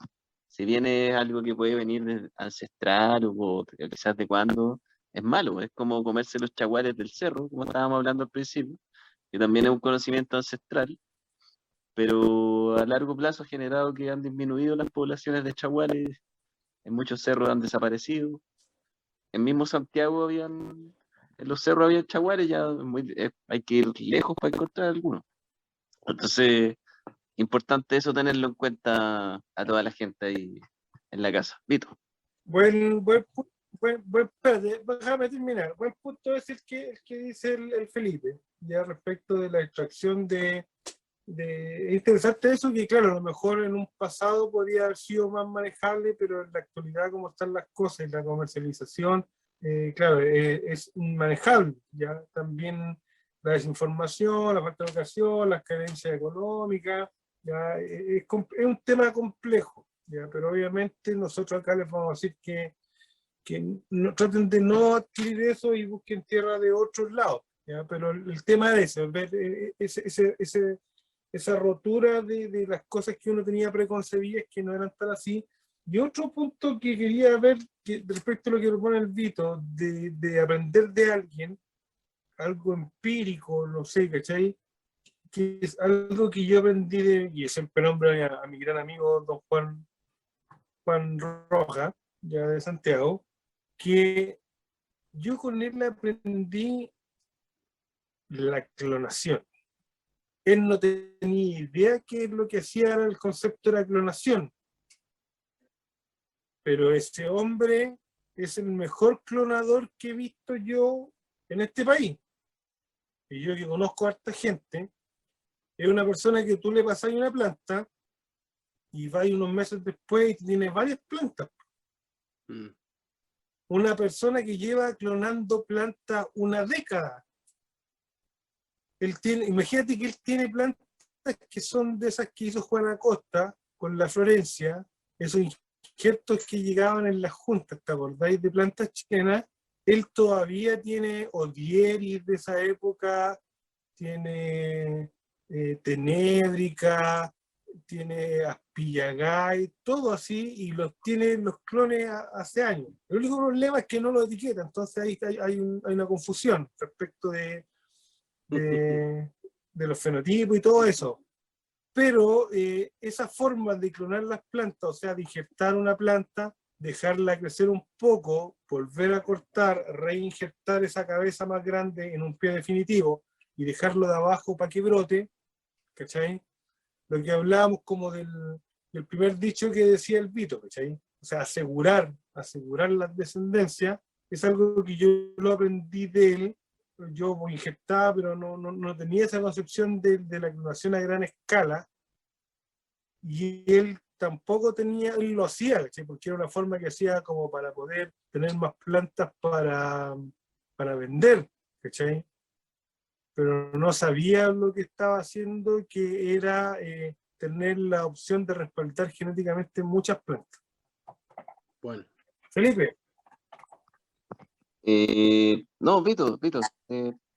[SPEAKER 2] si bien es algo que puede venir de ancestral o quizás de cuando, es malo. Es como comerse los chaguares del cerro, como estábamos hablando al principio, que también es un conocimiento ancestral, pero a largo plazo ha generado que han disminuido las poblaciones de chaguares, en muchos cerros han desaparecido. En mismo Santiago en los cerros había chaguares, ya hay que ir lejos para encontrar algunos. Entonces, importante eso tenerlo en cuenta a toda la gente ahí en la casa. Vito.
[SPEAKER 3] Espérate, déjame terminar. Buen punto es el que dice el Felipe, ya respecto de la extracción es interesante eso, que claro, a lo mejor en un pasado podría haber sido más manejable, pero en la actualidad, como están las cosas y la comercialización, claro, es inmanejable. Ya también la desinformación, la falta de educación, las carencias económicas, ya es un tema complejo, ya, pero obviamente nosotros acá les vamos a decir que no, traten de no adquirir eso y busquen tierra de otros lados, ¿ya? Pero el tema es ese, ver esa rotura de las cosas que uno tenía preconcebidas que no eran tan así. Y otro punto que quería ver, que respecto a lo que propone el Vito, de aprender de alguien, algo empírico, no sé, ¿cachai? Que es algo que yo aprendí y siempre nombro a mi gran amigo don Juan Roja, ya de Santiago, que yo con él aprendí la clonación. Él no tenía idea que lo que hacía era el concepto de la clonación, pero ese hombre es el mejor clonador que he visto yo en este país. Y yo que conozco a harta gente, es una persona que tú le pasas una planta y va unos meses después y tienes varias plantas.
[SPEAKER 1] Mm.
[SPEAKER 3] Una persona que lleva clonando plantas una década. Imagínate que él tiene plantas que son de esas que hizo Juan Acosta con la Florencia, esos injertos que llegaban en las juntas, ¿te acordáis? De plantas chilenas. Él todavía tiene Odieris de esa época, tiene Tenébrica, tiene Aspillagay, todo así, y los tiene los clones hace años. El único problema es que no lo etiqueta, entonces ahí hay una confusión respecto de, de los fenotipos y todo eso. Pero esa forma de clonar las plantas, o sea, de injertar una planta, dejarla crecer un poco, volver a cortar, reinjertar esa cabeza más grande en un pie definitivo y dejarlo de abajo para que brote, ¿cachai? Lo que hablábamos como del primer dicho que decía el Vito, ¿cachai? O sea, asegurar la descendencia es algo que yo lo aprendí de él. Yo injertaba, pero no tenía esa concepción de la clonación a gran escala, y él tampoco tenía, él lo hacía, ¿cachai? Porque era una forma que hacía como para poder tener más plantas para vender, ¿cachai? Pero no sabía lo que estaba haciendo, que era tener la opción de respaldar genéticamente muchas plantas.
[SPEAKER 1] Bueno,
[SPEAKER 3] Felipe.
[SPEAKER 2] No, Vito,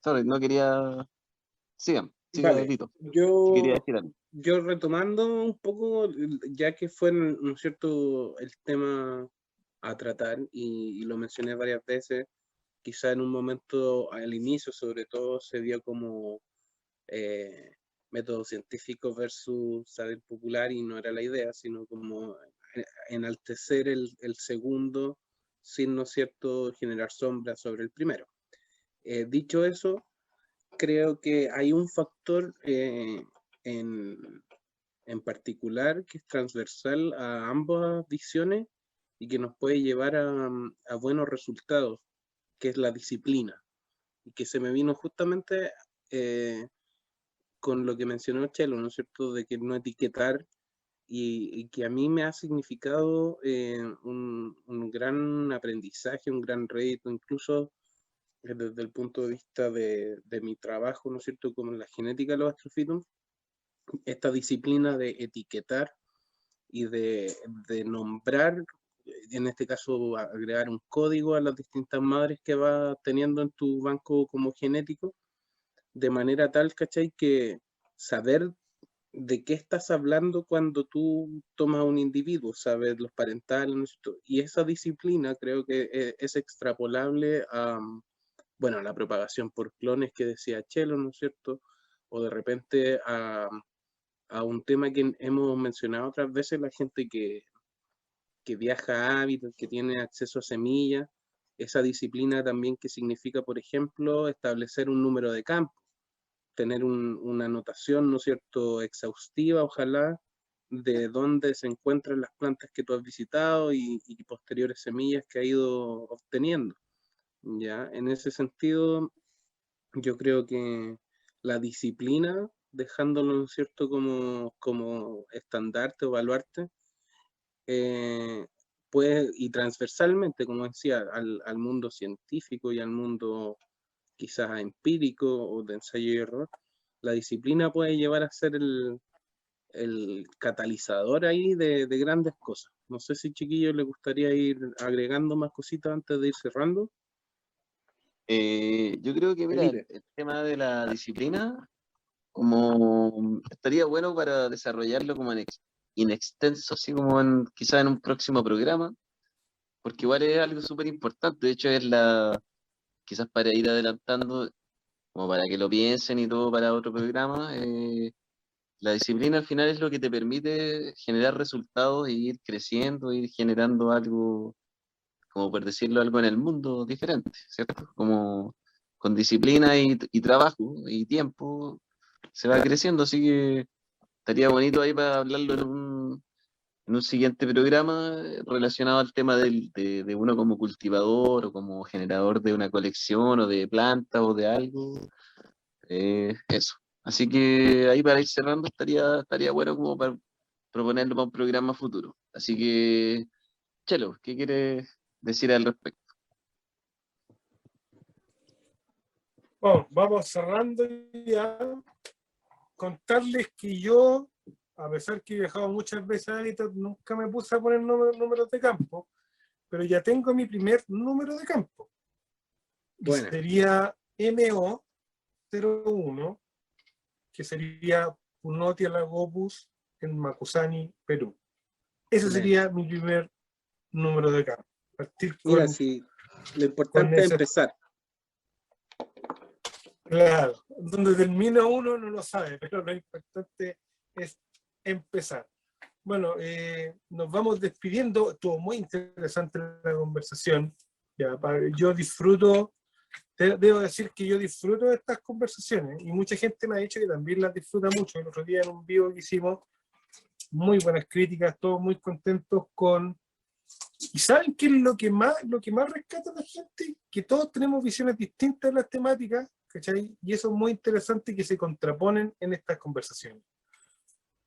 [SPEAKER 2] sorry, no quería. Siga,
[SPEAKER 1] vale.
[SPEAKER 2] Vito. Sí quería decir algo.
[SPEAKER 1] Yo retomando un poco, ya que fue, ¿no es cierto?, el tema a tratar, y lo mencioné varias veces, quizá en un momento al inicio sobre todo se vio como método científico versus saber popular, y no era la idea, sino como enaltecer el segundo sin, ¿no es cierto?, generar sombra sobre el primero. Dicho eso, creo que hay un factor en particular que es transversal a ambas visiones y que nos puede llevar a buenos resultados, que es la disciplina, y que se me vino justamente con lo que mencionó Chelo, ¿no es cierto?, de que no etiquetar, y que a mí me ha significado un gran aprendizaje, un gran rédito, incluso desde el punto de vista de mi trabajo, ¿no es cierto?, como en la genética de los astrofitos, esta disciplina de etiquetar y de nombrar, en este caso agregar un código a las distintas madres que va teniendo en tu banco como genético, de manera tal, ¿cachai?, que saber de qué estás hablando cuando tú tomas un individuo, sabes los parentales, ¿no es cierto? Y esa disciplina creo que es extrapolable a, bueno, a la propagación por clones que decía Chelo, ¿no es cierto? O de repente a un tema que hemos mencionado otras veces, la gente que viaja a hábitat, que tiene acceso a semillas, esa disciplina también que significa, por ejemplo, establecer un número de campo, tener una anotación, ¿no es cierto?, exhaustiva, ojalá, de dónde se encuentran las plantas que tú has visitado y posteriores semillas que has ido obteniendo. ¿Ya? En ese sentido, yo creo que la disciplina, dejándolo, ¿no es cierto?, como estandarte o baluarte, puede, y transversalmente, como decía, al mundo científico y al mundo quizás empírico o de ensayo y error, la disciplina puede llevar a ser el catalizador ahí de grandes cosas. No sé si, chiquillos, les gustaría ir agregando más cositas antes de ir cerrando.
[SPEAKER 2] Yo creo que, mira,
[SPEAKER 1] Felipe.
[SPEAKER 2] el tema de la disciplina, como estaría bueno para desarrollarlo como en extenso, así como quizás en un próximo programa, porque igual es algo súper importante. De hecho, quizás para ir adelantando, como para que lo piensen y todo para otro programa, la disciplina al final es lo que te permite generar resultados e ir creciendo, ir generando algo, como por decirlo, algo en el mundo diferente, ¿cierto? Como con disciplina y trabajo y tiempo se va creciendo, así que estaría bonito ahí para hablarlo en un siguiente programa relacionado al tema de uno como cultivador o como generador de una colección o de plantas o de algo. Eso. Así que ahí para ir cerrando estaría bueno como para proponerlo para un programa futuro. Así que, Chelo, ¿qué quieres decir al respecto?
[SPEAKER 3] Bueno, vamos cerrando ya. Contarles que yo, a pesar que he viajado muchas veces a Hábitat, nunca me puse a poner números de campo, pero ya tengo mi primer número de campo. Y
[SPEAKER 1] Buena.
[SPEAKER 3] sería MO01, que sería Punotia lagopus en Macusani, Perú. Ese sería mi primer número de campo. Partir
[SPEAKER 1] Mira, sí, lo
[SPEAKER 3] con
[SPEAKER 1] importante es
[SPEAKER 3] ese,
[SPEAKER 1] empezar.
[SPEAKER 3] claro, donde termina uno no lo sabe, pero lo importante es empezar. Bueno, nos vamos despidiendo. Estuvo muy interesante la conversación. Ya, yo disfruto, debo decir que yo disfruto de estas conversaciones y mucha gente me ha dicho que también las disfruta mucho. El otro día en un vivo que hicimos, muy buenas críticas, todos muy contentos con... ¿Y saben qué es lo que más rescata la gente? Que todos tenemos visiones distintas de las temáticas, ¿cachai? Y eso es muy interesante, que se contraponen en estas conversaciones,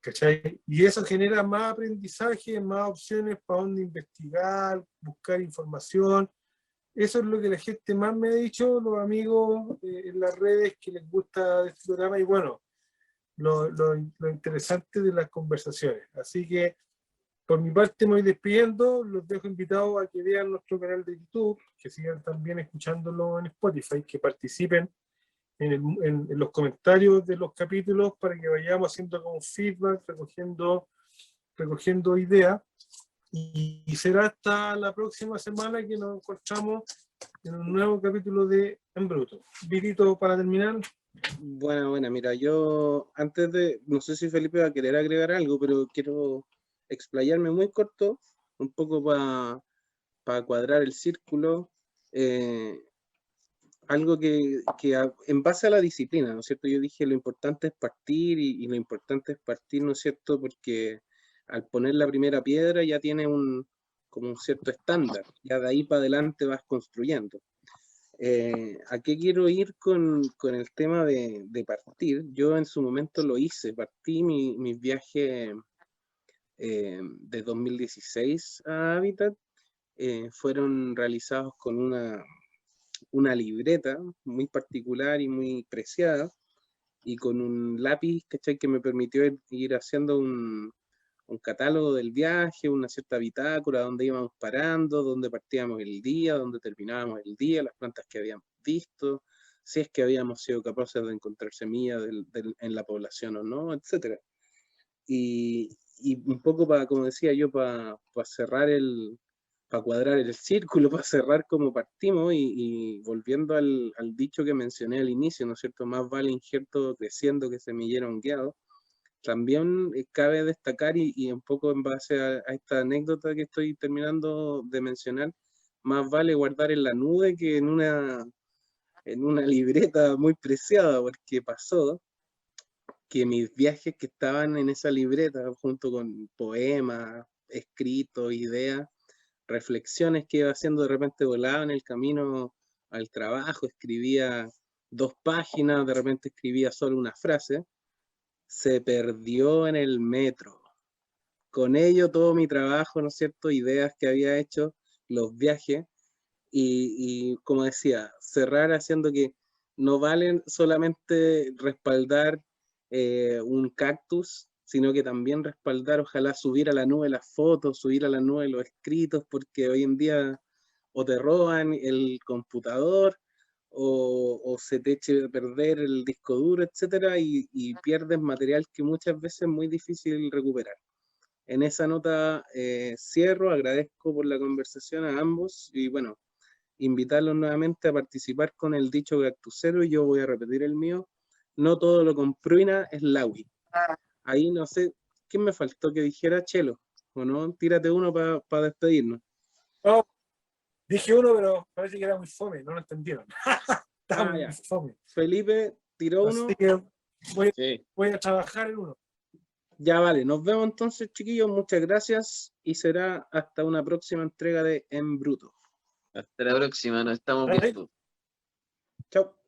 [SPEAKER 3] ¿cachai? Y eso genera más aprendizaje, más opciones para dónde investigar, buscar información. Eso es lo que la gente más me ha dicho, los amigos en las redes, que les gusta este programa, y bueno, lo interesante de las conversaciones. Así que por mi parte me voy despidiendo, los dejo invitados a que vean nuestro canal de YouTube, que sigan también escuchándolo en Spotify, que participen en los comentarios de los capítulos para que vayamos haciendo como feedback, recogiendo ideas. Y será hasta la próxima semana que nos encontramos en un nuevo capítulo de En Bruto. Vitito, para terminar.
[SPEAKER 1] Buena, mira, yo antes de, no sé si Felipe va a querer agregar algo, pero quiero explayarme muy corto, un poco para cuadrar el círculo, eh, algo en base a la disciplina, ¿no es cierto? Yo dije lo importante es partir y lo importante es partir, ¿no es cierto? Porque al poner la primera piedra ya tiene como un cierto estándar, ya de ahí para adelante vas construyendo. ¿A qué quiero ir con el tema de partir? Yo en su momento lo hice, partí mis viajes de 2016 a Habitat, fueron realizados con una libreta muy particular y muy preciada, y con un lápiz, ¿cachai? Que me permitió ir haciendo un catálogo del viaje, una cierta bitácora, donde íbamos parando, donde partíamos el día, donde terminábamos el día, las plantas que habíamos visto, si es que habíamos sido capaces de encontrar semillas en la población o no, etcétera. Y un poco para, como decía yo, para cerrar para cuadrar el círculo, para cerrar como partimos y volviendo al dicho que mencioné al inicio, ¿no es cierto? Más vale injerto creciendo que semillero hongueado. También cabe destacar y un poco en base a esta anécdota que estoy terminando de mencionar, más vale guardar en la nube que en una libreta muy preciada, porque pasó que mis viajes que estaban en esa libreta, junto con poemas, escritos, ideas, reflexiones que iba haciendo, de repente volaba en el camino al trabajo, escribía 2 páginas, de repente escribía solo una frase, se perdió en el metro. Con ello todo mi trabajo, ¿no es cierto? Ideas que había hecho, los viajes, y como decía, cerrar haciendo que no valen solamente respaldar un cactus, sino que también respaldar, ojalá subir a la nube las fotos, subir a la nube los escritos, porque hoy en día o te roban el computador o se te eche a perder el disco duro, etcétera, y pierdes material que muchas veces es muy difícil recuperar. En esa nota cierro, agradezco por la conversación a ambos y bueno, invitarlos nuevamente a participar con el dicho cactusero, y yo voy a repetir el mío: no todo lo con pruina es laui. Ahí no sé, ¿quién me faltó que dijera? Chelo, ¿o no? Tírate uno para despedirnos.
[SPEAKER 3] No, dije uno, pero parece que era muy fome, no lo entendieron. Estaba muy
[SPEAKER 1] Ya.
[SPEAKER 3] fome.
[SPEAKER 1] Felipe tiró
[SPEAKER 3] Así
[SPEAKER 1] uno.
[SPEAKER 3] que
[SPEAKER 2] Sí.
[SPEAKER 3] voy a trabajar en uno.
[SPEAKER 1] Ya vale, nos vemos entonces, chiquillos, muchas gracias y será hasta una próxima entrega de En Bruto.
[SPEAKER 2] Hasta la próxima, nos estamos
[SPEAKER 3] Dale.
[SPEAKER 2] viendo.
[SPEAKER 1] Chao.